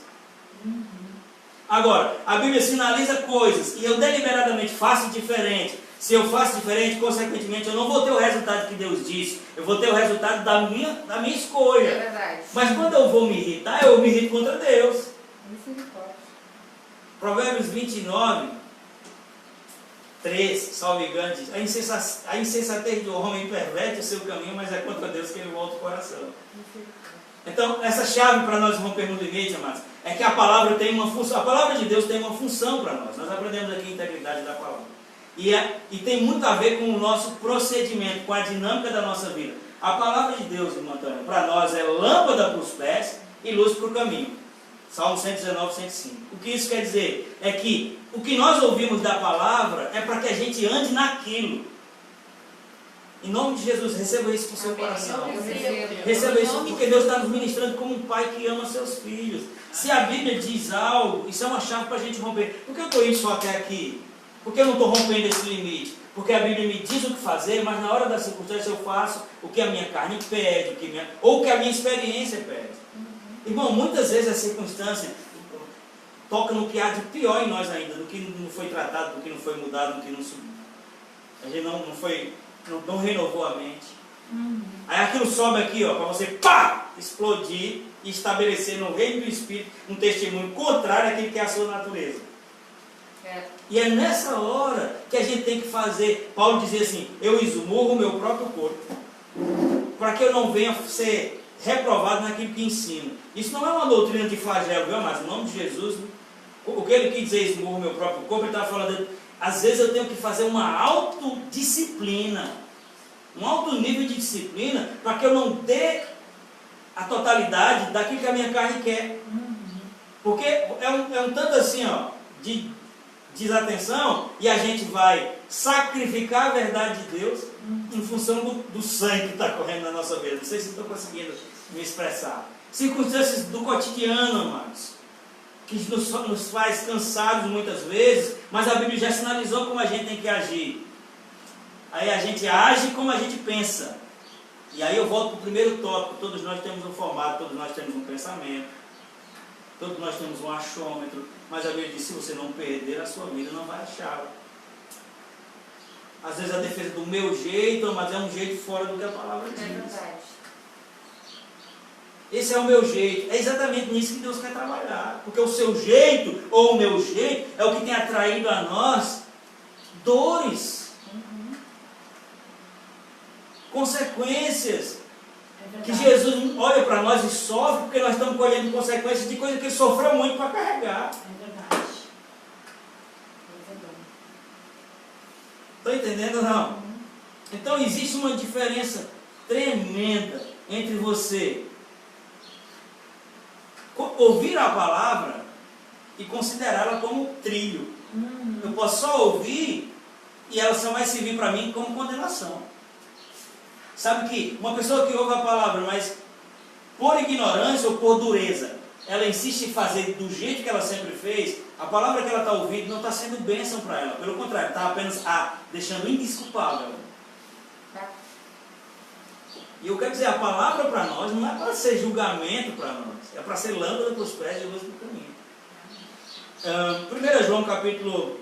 Agora, a Bíblia sinaliza coisas e eu deliberadamente faço diferente. Se eu faço diferente, consequentemente, eu não vou ter o resultado que Deus disse. Eu vou ter o resultado da minha escolha. É verdade. Mas quando eu vou me irritar, eu me irrito contra Deus. Provérbios 29, 3, salvo engano, diz: a insensatez do homem perverte o seu caminho, mas é contra Deus que ele volta o coração. Então, essa chave para nós rompermos o limite, amados, é que a palavra tem uma função. A palavra de Deus tem uma função para nós. Nós aprendemos aqui a integridade da palavra. E tem muito a ver com o nosso procedimento, com a dinâmica da nossa vida. A palavra de Deus, irmã Antônia, para nós é lâmpada para os pés e luz para o caminho. Salmo 119, 105. O que isso quer dizer? É que o que nós ouvimos da palavra é para que a gente ande naquilo. Em nome de Jesus, receba isso com o seu coração. Receba isso porque Deus está nos ministrando como um pai que ama seus filhos. Se a Bíblia diz algo, isso é uma chave para a gente romper. Por que eu estou indo só até aqui? Por que eu não estou rompendo esse limite? Porque a Bíblia me diz o que fazer, mas na hora da circunstância eu faço o que a minha carne pede, ou o que a minha experiência pede. Irmão, muitas vezes a circunstância toca no que há de pior em nós ainda, do que não foi tratado, do que não foi mudado, do que não subiu. A gente não renovou a mente. Aí aquilo sobe aqui, ó, para você explodir e estabelecer no reino do Espírito um testemunho contrário àquilo que é a sua natureza. E é nessa hora que a gente tem que fazer. Paulo dizia assim: eu esmurro o meu próprio corpo, para que eu não venha ser reprovado naquilo que ensino. Isso não é uma doutrina de flagelo, viu, mas em nome de Jesus, o que ele quis dizer, esmurro o meu próprio corpo, ele estava falando, às vezes eu tenho que fazer uma autodisciplina, um alto nível de disciplina, para que eu não dê a totalidade daquilo que a minha carne quer. Porque é um tanto assim, ó, de desatenção, e a gente vai sacrificar a verdade de Deus em função do sangue que está correndo na nossa vida. Não sei se estou conseguindo me expressar. Circunstâncias do cotidiano, amados, que nos faz cansados muitas vezes, mas a Bíblia já sinalizou como a gente tem que agir. Aí a gente age como a gente pensa. E aí eu volto para o primeiro tópico. Todos nós temos um formato, todos nós temos um pensamento, todos nós temos um achômetro, mas a Bíblia diz: se você não perder a sua vida, não vai achá-la. Às vezes a defesa do meu jeito, mas é um jeito fora do que a palavra diz. É verdade. Esse é o meu jeito. É exatamente nisso que Deus quer trabalhar. Porque o seu jeito, ou o meu jeito, é o que tem atraído a nós dores, consequências. Que Jesus olha para nós e sofre porque nós estamos colhendo consequências de coisas que Ele sofreu muito para carregar. É verdade. Estão entendendo ou não? Então existe uma diferença tremenda entre você ouvir a palavra e considerá-la como trilho. Eu posso só ouvir e ela só vai servir para mim como condenação. Sabe que uma pessoa que ouve a palavra, mas por ignorância ou por dureza, ela insiste em fazer do jeito que ela sempre fez, a palavra que ela está ouvindo não está sendo bênção para ela. Pelo contrário, está apenas deixando indesculpável. E eu quero dizer, a palavra para nós não é para ser julgamento para nós, é para ser lâmpada para os pés e luz do caminho. 1 João capítulo,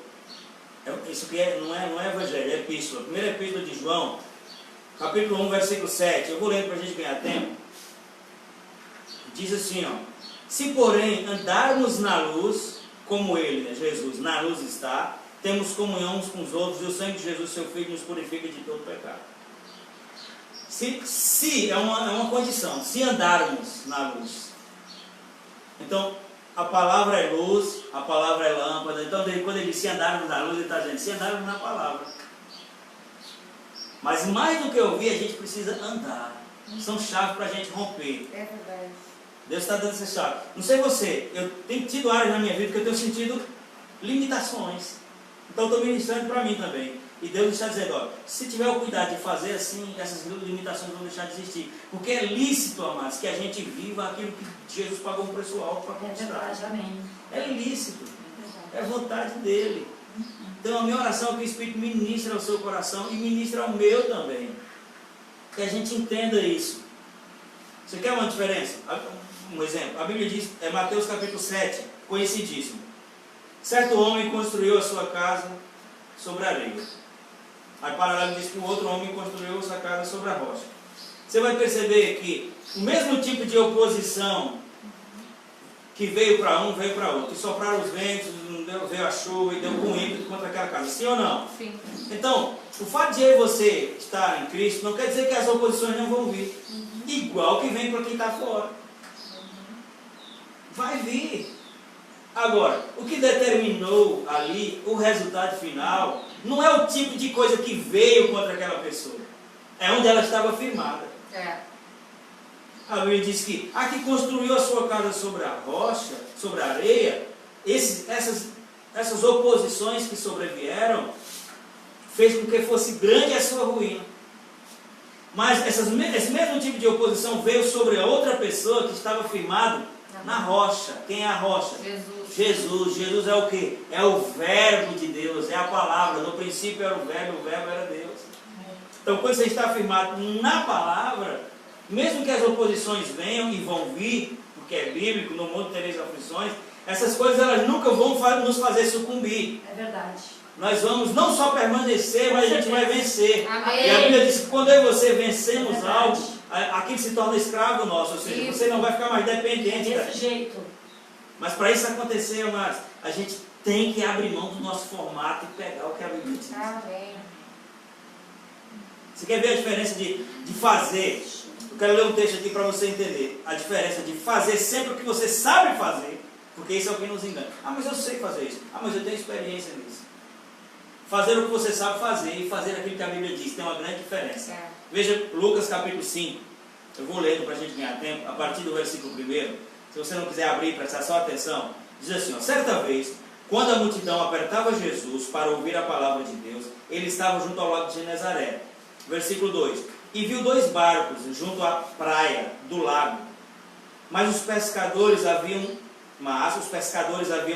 isso aqui não é evangelho, é epístola. Primeira epístola de João, capítulo 1, versículo 7. Eu vou lendo para a gente ganhar tempo. Diz assim, ó: se porém andarmos na luz, como ele, Jesus, na luz está, temos comunhão uns com os outros, e o sangue de Jesus, seu Filho, nos purifica de todo pecado. Se é uma condição, se andarmos na luz. Então, a palavra é luz, a palavra é lâmpada. Então, quando ele diz se andarmos na luz, ele está dizendo se andarmos na palavra. Mas mais do que ouvir, a gente precisa andar. São chaves para a gente romper. É verdade. Deus está dando essa chave. Não sei você, eu tenho tido áreas na minha vida que eu tenho sentido limitações. Então, eu estou ministrando para mim também. E Deus está dizendo, ó, se tiver o cuidado de fazer assim, essas limitações vão deixar de existir. Porque é lícito, amados, que a gente viva aquilo que Jesus pagou um preço alto para conquistar. É lícito. É vontade dele. Então a minha oração é que o Espírito ministre ao seu coração e ministre ao meu também. Que a gente entenda isso. Você quer uma diferença? Um exemplo. A Bíblia diz, é Mateus capítulo 7, conhecidíssimo. Certo homem construiu a sua casa sobre a areia. Aí paralelo diz que o outro homem construiu a sua casa sobre a rocha. Você vai perceber que o mesmo tipo de oposição que veio para um, veio para outro. E sopraram os ventos, veio a chuva e deu com ímpeto contra aquela casa. Sim ou não? Sim. Então, o fato de eu e você estar em Cristo não quer dizer que as oposições não vão vir. Igual que vem para quem está fora. Vai vir. Agora, o que determinou ali o resultado final não é o tipo de coisa que veio contra aquela pessoa. É onde ela estava firmada. A Bíblia diz que a que construiu a sua casa sobre a rocha, sobre a areia, essas oposições que sobrevieram, fez com que fosse grande a sua ruína. Mas esse mesmo tipo de oposição veio sobre a outra pessoa que estava firmado na rocha. Quem é a rocha? Jesus. Jesus é o quê? É o verbo de Deus, é a palavra. No princípio era o verbo era Deus. Então quando você está firmado na palavra, mesmo que as oposições venham e vão vir, porque é bíblico, no mundo tereis aflições, essas coisas elas nunca vão nos fazer sucumbir. É verdade. Nós vamos não só permanecer, mas a gente vai vencer. Amém. E a Bíblia diz que quando eu e você vencemos algo, aquilo se torna escravo nosso, ou seja, você não vai ficar mais dependente. Desse jeito. Mas para isso acontecer, amados, a gente tem que abrir mão do nosso formato e pegar o que a Bíblia diz. Amém. Você quer ver a diferença de fazer? Eu quero ler um texto aqui para você entender a diferença de fazer sempre o que você sabe fazer, porque isso é o que nos engana. Ah, mas eu sei fazer isso. Ah, mas eu tenho experiência nisso. Fazer o que você sabe fazer e fazer aquilo que a Bíblia diz tem uma grande diferença. Veja Lucas capítulo 5. Eu vou lendo para a gente ganhar tempo, a partir do versículo 1. Se você não quiser abrir, prestar só atenção. Diz assim, ó, certa vez, quando a multidão apertava Jesus para ouvir a palavra de Deus, ele estava junto ao lago de Genezaré. Versículo 2. E viu 2 barcos junto à praia do lago. Mas os pescadores haviam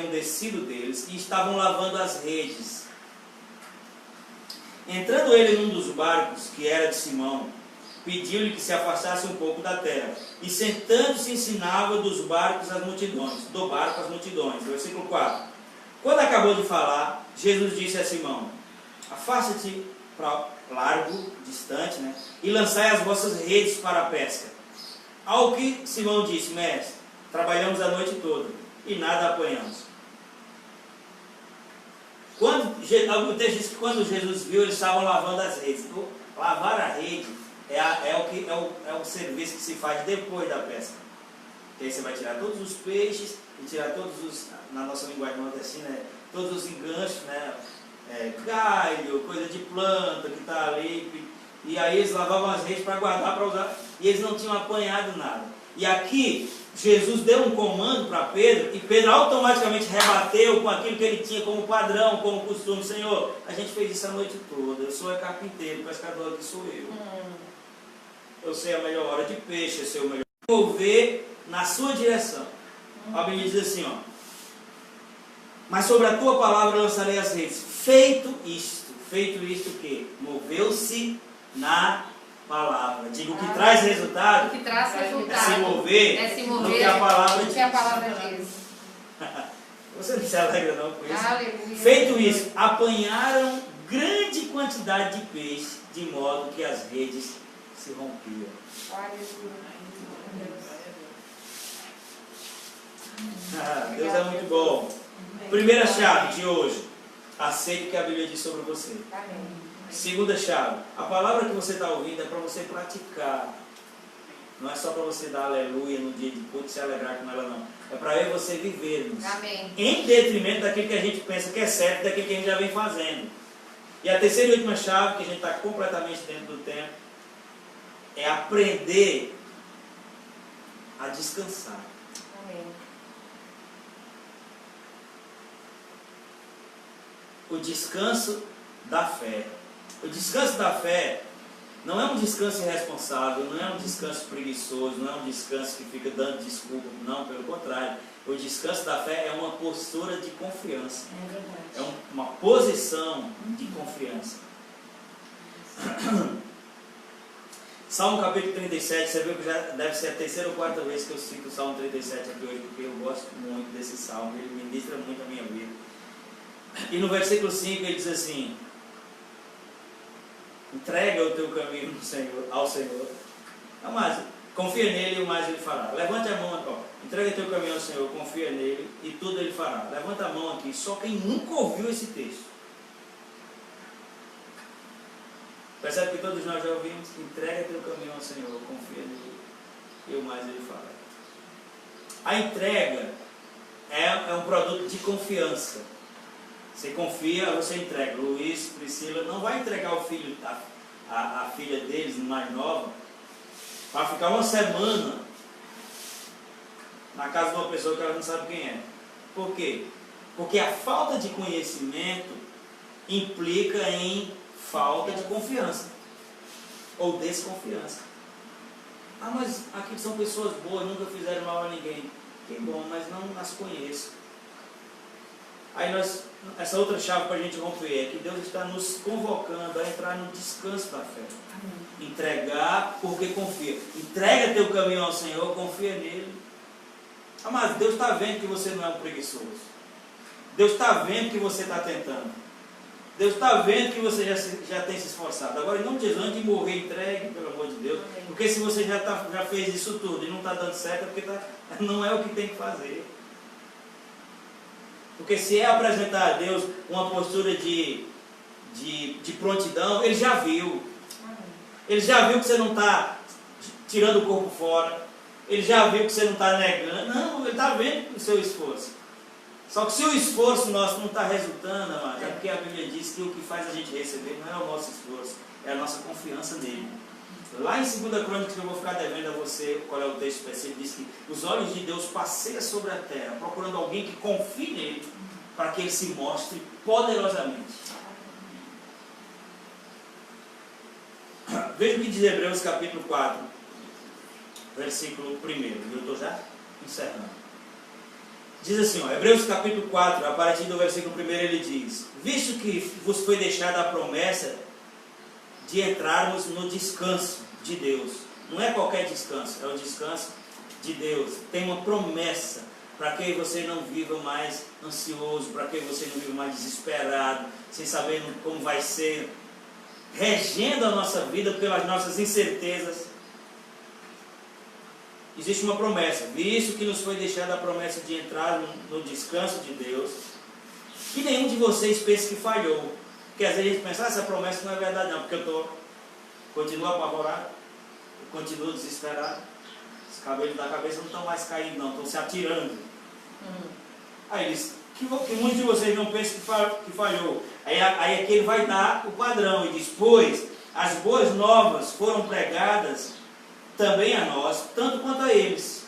descido deles e estavam lavando as redes. Entrando ele num dos barcos, que era de Simão, pediu-lhe que se afastasse um pouco da terra. E sentando-se ensinava do barco às multidões. Versículo 4. Quando acabou de falar, Jesus disse a Simão, afasta-te para largo, distante, e lançai as vossas redes para a pesca. Ao que Simão disse, mestre, trabalhamos a noite toda e nada apanhamos. O texto diz que quando Jesus viu, eles estavam lavando as redes. Então, lavar a rede é o serviço que se faz depois da pesca. Porque aí você vai tirar todos os peixes e tirar todos os, na nossa linguagem nordestina, todos os enganchos, galho, coisa de planta que está ali. E aí eles lavavam as redes para guardar, para usar. E eles não tinham apanhado nada. E aqui, Jesus deu um comando para Pedro, e Pedro automaticamente rebateu com aquilo que ele tinha como padrão, como costume. Senhor, a gente fez isso a noite toda, eu sou carpinteiro, o pescador aqui sou eu. Eu sei a melhor hora de peixe, eu sei o melhor mover na sua direção. A Bíblia diz assim, ó: mas sobre a tua palavra lançarei as redes. Feito isto o quê? Moveu-se na palavra. Digo, o que traz resultado, é se mover no que a palavra diz. Você não se alegra não com isso? Aleluia. Feito isso, apanharam grande quantidade de peixe, de modo que as redes se rompiam. Deus é muito bom. Primeira chave de hoje: aceite o que a Bíblia diz sobre você. Segunda chave: a palavra que você está ouvindo é para você praticar. Não é só para você dar aleluia no dia de culto e se alegrar com ela, não. É para ver você viver em detrimento daquilo que a gente pensa que é certo, daquilo que a gente já vem fazendo. E a terceira e última chave, que a gente está completamente dentro do tempo, é aprender a descansar. O descanso da fé. O descanso da fé não é um descanso irresponsável, não é um descanso preguiçoso, não é um descanso que fica dando desculpa, não, pelo contrário. O descanso da fé é uma postura de confiança. É uma posição de confiança. Salmo capítulo 37, você viu que já deve ser a terceira ou quarta vez que eu cito o Salmo 37 aqui hoje, porque eu gosto muito desse salmo, ele ministra muito a minha vida. E no versículo 5 ele diz assim: entrega o teu caminho ao Senhor. Mas confia nele e o mais ele fará. Levante a mão, entrega o teu caminho ao Senhor, confia nele e tudo ele fará. Levanta a mão aqui, só quem nunca ouviu esse texto. Percebe que todos nós já ouvimos? Entrega teu caminho ao Senhor, confia nele e o mais ele fará. A entrega é um produto de confiança. Você confia, você entrega. Luiz, Priscila não vai entregar o filho, a filha deles, mais nova, para ficar uma semana na casa de uma pessoa que ela não sabe quem é. Por quê? Porque a falta de conhecimento implica em falta de confiança ou desconfiança. Mas aqui são pessoas boas, nunca fizeram mal a ninguém. Que bom, mas não as conheço. Aí essa outra chave para a gente romper é que Deus está nos convocando a entrar no descanso da fé. Entregar porque confia. Entrega teu caminho ao Senhor, confia nele. Mas Deus está vendo que você não é um preguiçoso. Deus está vendo que você está tentando. Deus está vendo que você já tem se esforçado. Agora, em nome de Jesus, antes de morrer, entregue, pelo amor de Deus. Porque se você já fez isso tudo e não está dando certo, é porque não é o que tem que fazer. Porque se é apresentar a Deus uma postura de prontidão, Ele já viu. Ele já viu que você não está tirando o corpo fora. Ele já viu que você não está negando. Não, Ele está vendo o seu esforço. Só que se o esforço nosso não está resultando, amado, é porque a Bíblia diz que o que faz a gente receber não é o nosso esforço, é a nossa confiança nele. Lá em 2 Crônicas, que eu vou ficar devendo a você qual é o texto específico, diz que os olhos de Deus passeiam sobre a terra, procurando alguém que confie nele, para que ele se mostre poderosamente. Veja o que diz Hebreus capítulo 4, versículo 1. Eu estou já encerrando. Diz assim, Hebreus capítulo 4, a partir do versículo 1, ele diz: visto que vos foi deixada a promessa de entrarmos no descanso de Deus. Não é qualquer descanso, é o descanso de Deus. Tem uma promessa para que você não viva mais ansioso, para que você não viva mais desesperado, sem saber como vai ser, regendo a nossa vida pelas nossas incertezas. Existe uma promessa, visto que nos foi deixada a promessa de entrar no descanso de Deus, que nenhum de vocês pense que falhou. Porque às vezes a gente pensa, essa promessa não é verdade não, porque eu continuo apavorado, eu continuo desesperado, os cabelos da cabeça não estão mais caindo não, estão se atirando. Aí ele diz, que muitos de vocês não pensam que falhou. Aí aqui ele vai dar o padrão, e diz, pois as boas novas foram pregadas também a nós, tanto quanto a eles.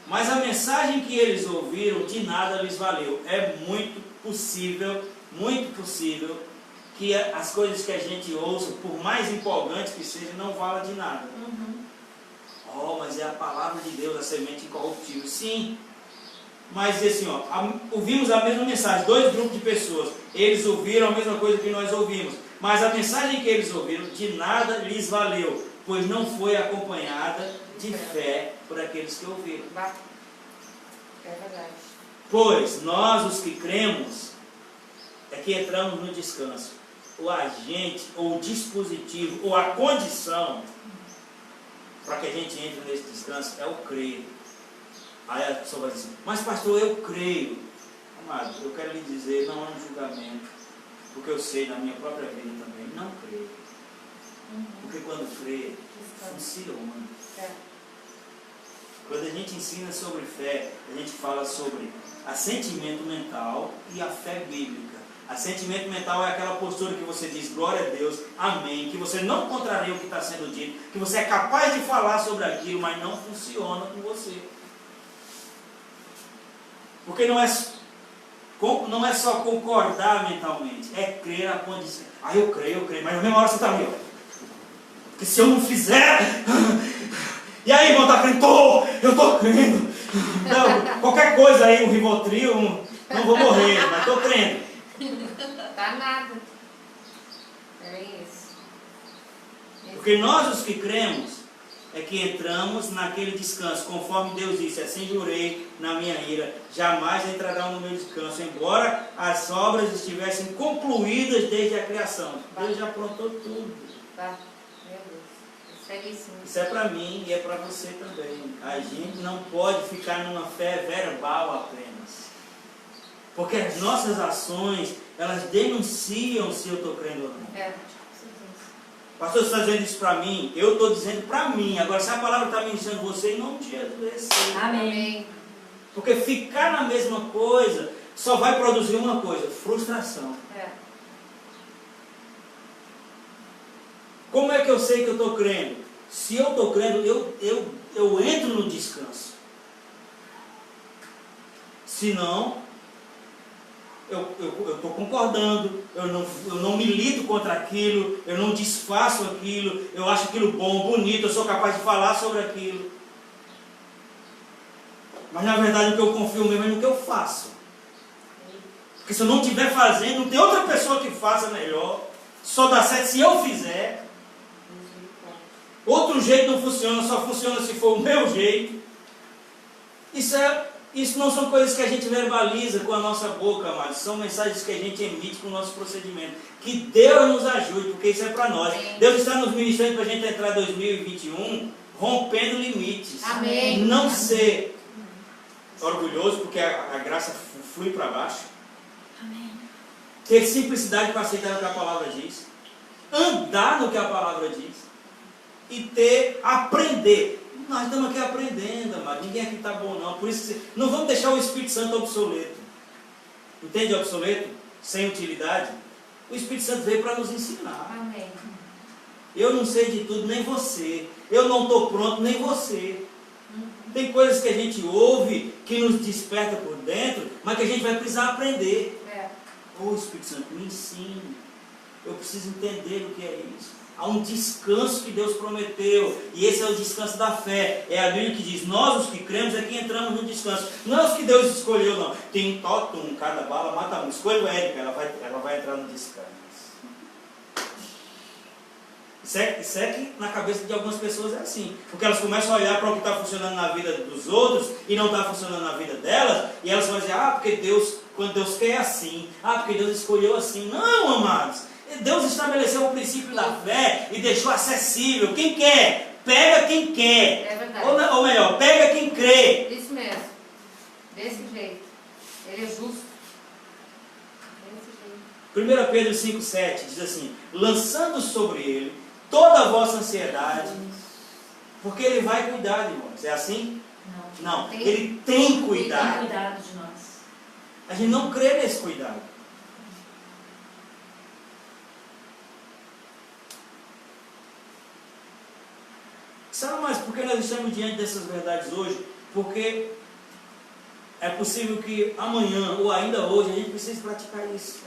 Mas a mensagem que eles ouviram de nada lhes valeu. É muito possível que as coisas que a gente ouça, por mais empolgantes que sejam, não valem de nada. Oh, mas é a palavra de Deus, a semente incorruptível. Sim, mas assim, ouvimos a mesma mensagem, 2 grupos de pessoas. Eles ouviram a mesma coisa que nós ouvimos. Mas a mensagem que eles ouviram de nada lhes valeu, pois não foi acompanhada de fé por aqueles que ouviram. É verdade. Pois nós, os que cremos, é que entramos no descanso. O agente, ou o dispositivo, ou a condição para que a gente entre nesse descanso é o crer. Aí a pessoa vai dizer assim, mas pastor, eu creio. Amado, eu quero lhe dizer, não há um julgamento, porque eu sei na minha própria vida também, não creio. Porque quando crê, funciona. Quando a gente ensina sobre fé, a gente fala sobre assentimento mental e a fé bíblica. Assentimento mental é aquela postura que você diz glória a Deus, amém, que você não contraria o que está sendo dito, que você é capaz de falar sobre aquilo, mas não funciona com você. Porque não é só concordar mentalmente, é crer a condição. Eu creio, mas na mesma hora você está ali, porque se eu não fizer... E aí, irmão, tá crendo? Eu estou crendo. Não, qualquer coisa aí, um Rivotril, não vou morrer, mas estou crendo. Tá nada. É isso. Porque nós, os que cremos, é que entramos naquele descanso, conforme Deus disse, assim jurei na minha ira, jamais entrarão no meu descanso, embora as obras estivessem concluídas desde a criação. Deus já aprontou tudo. Meu Deus. Isso é para mim e é para você também. A gente não pode ficar numa fé verbal apenas. Porque as nossas ações, elas denunciam se eu estou crendo ou não. Pastor, você está dizendo isso para mim? Eu estou dizendo para mim. Agora, se a palavra está me ensinando você, em nome de Jesus. Amém. Porque ficar na mesma coisa só vai produzir uma coisa: frustração. Como é que eu sei que eu estou crendo? Se eu estou crendo, eu entro no descanso. Se não, eu estou concordando, eu não milito contra aquilo, eu não desfaço aquilo, eu acho aquilo bom, bonito, eu sou capaz de falar sobre aquilo. Mas na verdade o que eu confio mesmo é no que eu faço. Porque se eu não estiver fazendo, não tem outra pessoa que faça melhor. Só dá certo se eu fizer. Outro jeito não funciona, só funciona se for o meu jeito. Isso não são coisas que a gente verbaliza com a nossa boca, mas são mensagens que a gente emite com o nosso procedimento. Que Deus nos ajude, porque isso é para nós. Amém. Deus está nos ministrando para a gente entrar em 2021 rompendo limites. Amém. Não ser orgulhoso, porque a graça flui para baixo. Amém. Ter simplicidade para aceitar o que a palavra diz. Andar no que a palavra diz. E aprender. Nós estamos aqui aprendendo, amado. Ninguém aqui está bom, não. Por isso, não vamos deixar o Espírito Santo obsoleto. Entende obsoleto? Sem utilidade? O Espírito Santo veio para nos ensinar. Amém. Eu não sei de tudo, nem você. Eu não estou pronto, nem você. Tem coisas que a gente ouve, que nos desperta por dentro, mas que a gente vai precisar aprender. Espírito Santo, me ensine. Eu preciso entender o que é isso. Há um descanso que Deus prometeu, e esse é o descanso da fé. É a Bíblia que diz, nós os que cremos é que entramos no descanso. Não é os que Deus escolheu, não. Tem totum, cada bala mata um. Escolha a Érica, ela vai entrar no descanso. Isso é que na cabeça de algumas pessoas é assim. Porque elas começam a olhar para o que está funcionando na vida dos outros e não está funcionando na vida delas, e elas vão dizer, porque Deus, quando Deus quer assim, porque Deus escolheu assim. Não, amados. Deus estabeleceu o princípio da fé e deixou acessível. Quem quer, pega quem quer. É verdade. Ou melhor, pega quem crê. Isso mesmo. Desse jeito. Ele é justo. Desse jeito. 1 Pedro 5,7 diz assim, lançando sobre ele toda a vossa ansiedade, porque ele vai cuidar, irmãos. É assim? Não. Ele tem cuidado. Tem cuidado de nós. A gente não crê nesse cuidado. Sabe mais por que nós estamos diante dessas verdades hoje? Porque é possível que amanhã ou ainda hoje a gente precise praticar isso.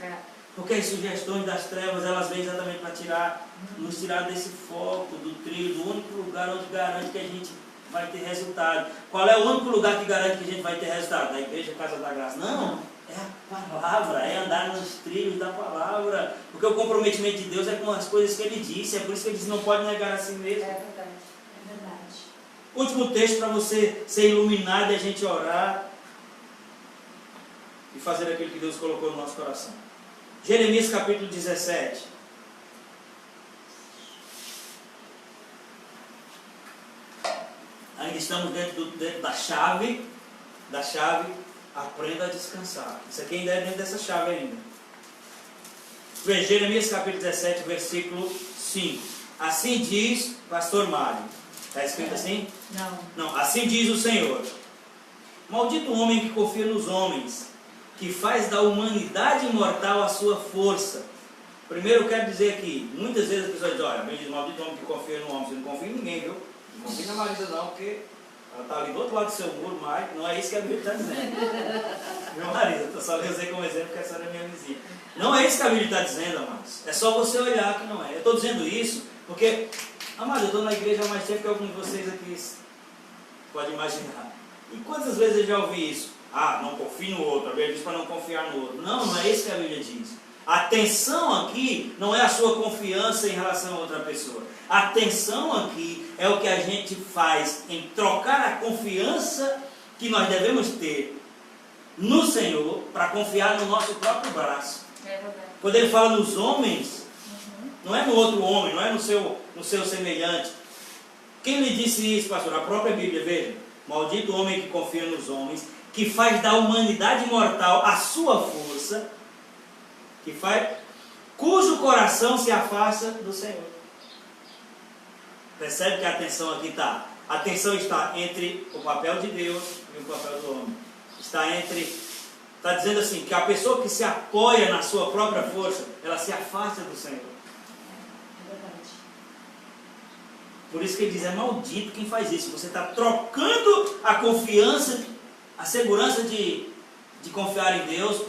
Porque as sugestões das trevas, elas vêm exatamente para nos tirar desse foco, do trilho, do único lugar onde garante que a gente vai ter resultado. Qual é o único lugar que garante que a gente vai ter resultado? Da igreja, Casa da Graça? Não, é a palavra, é andar nos trilhos da palavra. Porque o comprometimento de Deus é com as coisas que Ele disse, é por isso que Ele disse, não pode negar a si mesmo. É verdade. Último texto para você ser iluminado e a gente orar e fazer aquilo que Deus colocou no nosso coração. Jeremias capítulo 17. Ainda estamos dentro da chave, aprenda a descansar. Isso aqui ainda é dentro dessa chave ainda. Veja, Jeremias capítulo 17, versículo 5. Assim diz, pastor Mário. Está escrito assim? Não. Assim diz o Senhor. Maldito o homem que confia nos homens, que faz da humanidade imortal a sua força. Primeiro eu quero dizer aqui, muitas vezes as pessoas dizem, olha, diz, maldito homem que confia no homem, você não confia em ninguém, viu? Não confia na Marisa não, porque ela está ali do outro lado do seu muro, mas não é isso que a Bíblia está dizendo. Meu Marisa, eu só usei como exemplo porque essa era a minha vizinha. Não é isso que a Bíblia está dizendo, amados. É só você olhar que não é. Eu estou dizendo isso porque, amados, eu estou na igreja há mais tempo que alguns de vocês aqui podem imaginar. E quantas vezes eu já ouvi isso? Ah, não confie no outro, a Bíblia diz para não confiar no outro. Não, não é isso que a Bíblia diz. A atenção aqui não é a sua confiança em relação a outra pessoa. A atenção aqui é o que a gente faz em trocar a confiança que nós devemos ter no Senhor para confiar no nosso próprio braço. Quando ele fala nos homens, não é no outro homem, não é no seu semelhante. Quem lhe disse isso, pastor? A própria Bíblia, veja. Maldito o homem que confia nos homens, que faz da humanidade mortal a sua força, cujo coração se afasta do Senhor. Percebe que a atenção aqui está? A atenção está entre o papel de Deus e o papel do homem. Está dizendo assim, que a pessoa que se apoia na sua própria força, ela se afasta do Senhor. É verdade. Por isso que ele diz, é maldito quem faz isso. Você está trocando a confiança, a segurança de confiar em Deus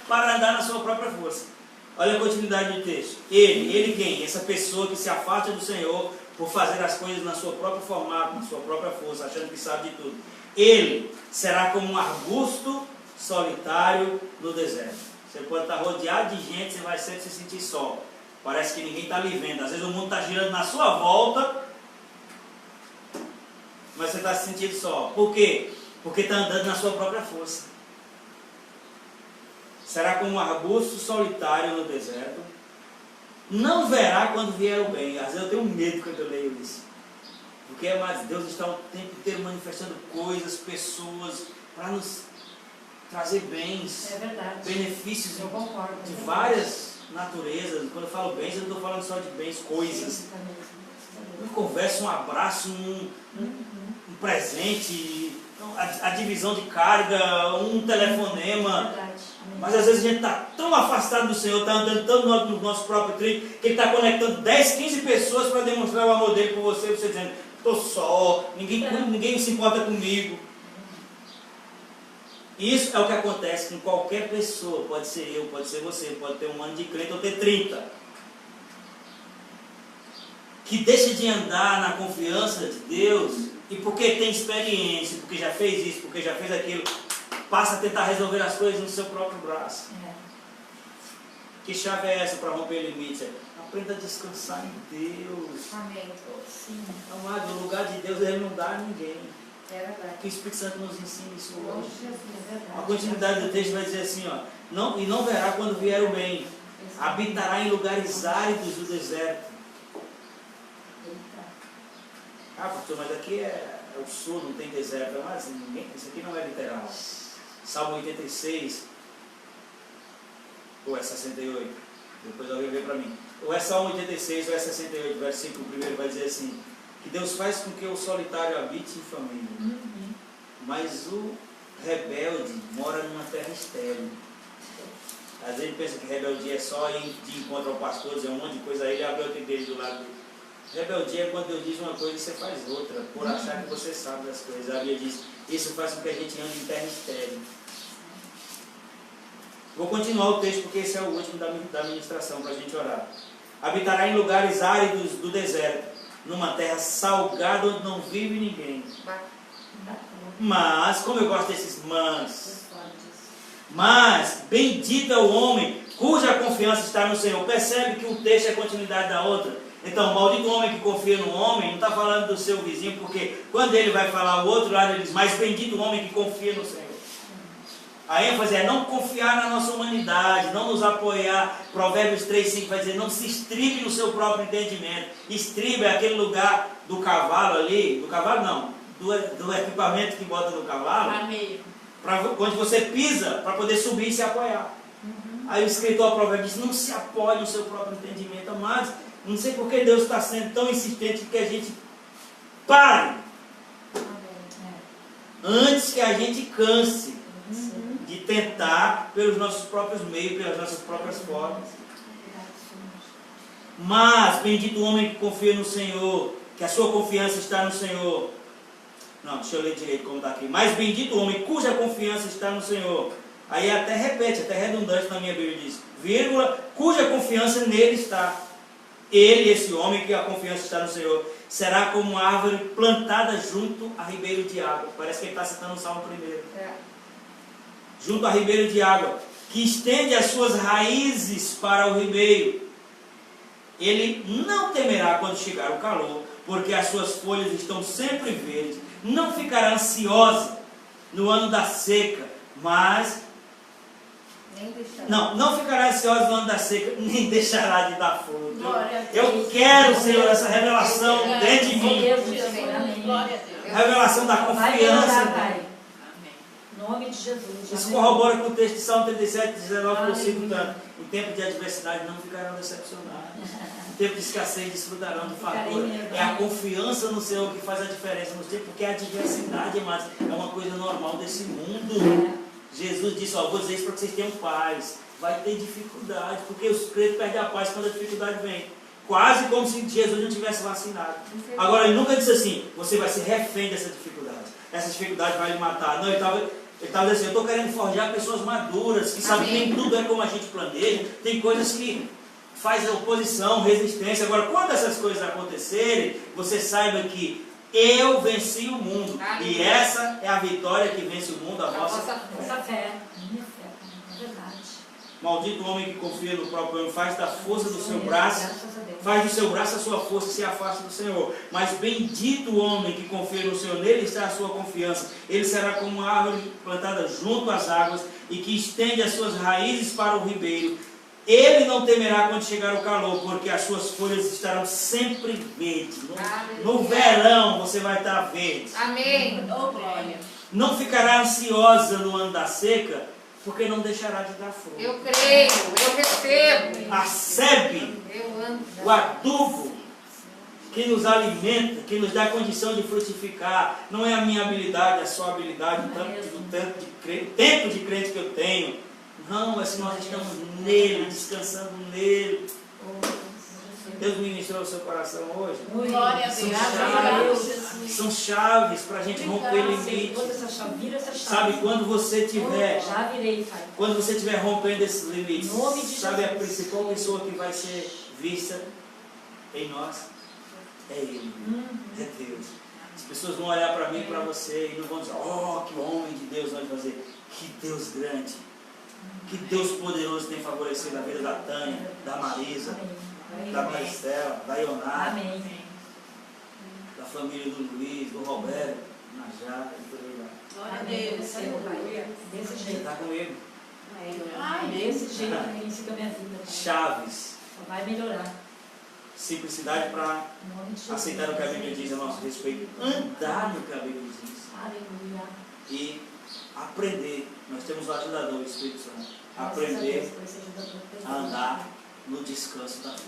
para andar na sua própria força. Olha a continuidade do texto. Ele quem? Essa pessoa que se afasta do Senhor por fazer as coisas na sua própria formato, na sua própria força, achando que sabe de tudo. Ele será como um arbusto solitário no deserto. Você pode estar rodeado de gente, você vai sempre se sentir só. Parece que ninguém está lhe vendo. Às vezes o mundo está girando na sua volta, mas você está se sentindo só. Por quê? Porque está andando na sua própria força. Será como um arbusto solitário no deserto. Não verá quando vier o bem. Às vezes eu tenho medo quando eu leio isso. Porque, mas Deus está o tempo inteiro manifestando coisas, pessoas, para nos trazer bens, benefícios de várias naturezas. Quando eu falo bens, eu não estou falando só de bens, coisas. Uma conversa, um abraço, um presente, a divisão de carga, um telefonema. Mas às vezes a gente está tão afastado do Senhor, está andando tanto no nosso próprio trilho, que Ele está conectando 10, 15 pessoas para demonstrar o amor dele por você, você dizendo, estou só, ninguém se importa comigo. Isso é o que acontece com qualquer pessoa, pode ser eu, pode ser você, pode ter um ano de crente ou ter 30. Que deixa de andar na confiança de Deus, e porque tem experiência, porque já fez isso, porque já fez aquilo, passa a tentar resolver as coisas no seu próprio braço. Que chave é essa para romper limites? Aprenda a descansar em Deus. Amém. Sim. Amado, o lugar de Deus Ele não dá a ninguém. É verdade. Que o Espírito Santo nos ensine isso hoje. É verdade. A continuidade do texto vai dizer assim, ó, e não verá quando vier o bem. Habitará em lugares áridos do deserto. Ah, pastor, mas aqui é o sul, não tem deserto. Mas isso aqui não é literal. Salmo 86, ou é 68? Depois alguém vê para mim. Ou é Salmo 86 ou é 68, versículo 1 vai dizer assim, que Deus faz com que o solitário habite em família, mas o rebelde mora numa terra estéril. Às vezes ele pensa que rebeldia é só ir de encontro ao pastor, dizer um monte de coisa aí, ele abre outra igreja do lado dele. Rebeldia é quando Deus diz uma coisa e você faz outra, por achar que você sabe das coisas. A Bíblia diz, isso faz com que a gente ande em terra estéril. Vou continuar o texto porque esse é o último da ministração para a gente orar. Habitará em lugares áridos do deserto, numa terra salgada onde não vive ninguém. Mas, como eu gosto desses mas, bendito é o homem cuja confiança está no Senhor. Percebe que o texto é continuidade da outra? Então, maldito o homem que confia no homem, não está falando do seu vizinho, porque quando ele vai falar o outro lado, ele diz, mas bendito o homem que confia no Senhor. A ênfase é não confiar na nossa humanidade, não nos apoiar. Provérbios 3,5 vai dizer, não se estribe no seu próprio entendimento. Estribe é aquele lugar do cavalo ali, do cavalo não, do equipamento que bota no cavalo, onde você pisa para poder subir e se apoiar. Aí o escritor ao provérbio diz, não se apoie no seu próprio entendimento, amados. Não sei por que Deus está sendo tão insistente que a gente pare. Antes que a gente canse de tentar pelos nossos próprios meios, pelas nossas próprias formas. Mas, bendito o homem que confia no Senhor, que a sua confiança está no Senhor. Não, deixa eu ler direito como está aqui. Mas bendito o homem cuja confiança está no Senhor. Aí até repete, até redundante na minha Bíblia diz, vírgula, cuja confiança nele está. Ele, esse homem que a confiança está no Senhor, será como uma árvore plantada junto a ribeiro de água. Parece que ele está citando o Salmo 1. Junto a ribeiro de água, que estende as suas raízes para o ribeiro. Ele não temerá quando chegar o calor, porque as suas folhas estão sempre verdes. Não ficará ansiosa no ano da seca, mas... Não ficará ansiosa no ano da seca, nem deixará de dar fruto. Eu quero, Senhor, essa revelação dentro de mim. Revelação da confiança. Em nome de Jesus. Isso corrobora com o texto de Salmo 37, 19, que eu cito tanto. Em tempo de adversidade não ficarão decepcionados. Em tempo de escassez desfrutarão do fartura. É a confiança no Senhor que faz a diferença nos tempos, porque a adversidade, mas é uma coisa normal desse mundo. Jesus disse, vou dizer isso para que vocês tenham paz. Vai ter dificuldade, porque os crentes perdem a paz quando a dificuldade vem. Quase como se Jesus não tivesse vacinado. Agora, ele nunca disse assim, você vai ser refém dessa dificuldade. Essa dificuldade vai lhe matar. Não, ele estava dizendo assim, eu estou querendo forjar pessoas maduras, que sabem que nem tudo é como a gente planeja. Tem coisas que fazem oposição, resistência. Agora, quando essas coisas acontecerem, você saiba que eu venci o mundo. E essa é a vitória que vence o mundo, a nossa fé. Minha fé, é verdade. Maldito o homem que confia no próprio homem, faz da força do seu braço, faz do seu braço a sua força e se afasta do Senhor. Mas bendito o homem que confia no Senhor, nele está a sua confiança. Ele será como uma árvore plantada junto às águas e que estende as suas raízes para o ribeiro. Ele não temerá quando chegar o calor, porque as suas folhas estarão sempre verdes. No verão você vai estar verde. Amém. Não ficará ansiosa no ano da seca, porque não deixará de dar fruto. Eu creio, eu recebo. A sebe, o adubo que nos alimenta, que nos dá a condição de frutificar, não é a minha habilidade, é a sua habilidade, o tempo de crente que eu tenho. Não, é se nós estamos nele, descansando nele. Deus ministrou o seu coração hoje. Glória a Deus. São chaves para a gente romper limites. Sabe, quando você tiver rompendo esses limites, sabe a principal pessoa que vai ser vista em nós? É Ele, é Deus. As pessoas vão olhar para mim e para você e não vão dizer, que homem de Deus vai fazer. Que Deus grande. Que Deus poderoso tem favorecido a vida da Tânia, da Marisa, da Maristela, da Ioná, da família do Luiz, do Roberto, Najá e por aí vai. Glória a Deus. Desse jeito. Está comigo. Desse jeito que inicia a minha vida. Chaves. Só vai melhorar. Simplicidade para aceitar o que a Bíblia diz a nosso respeito. Andar no que a Bíblia diz. Aleluia. E aprender. Nós temos o ajudador, o Espírito Santo. Aprender a andar no descanso da vida.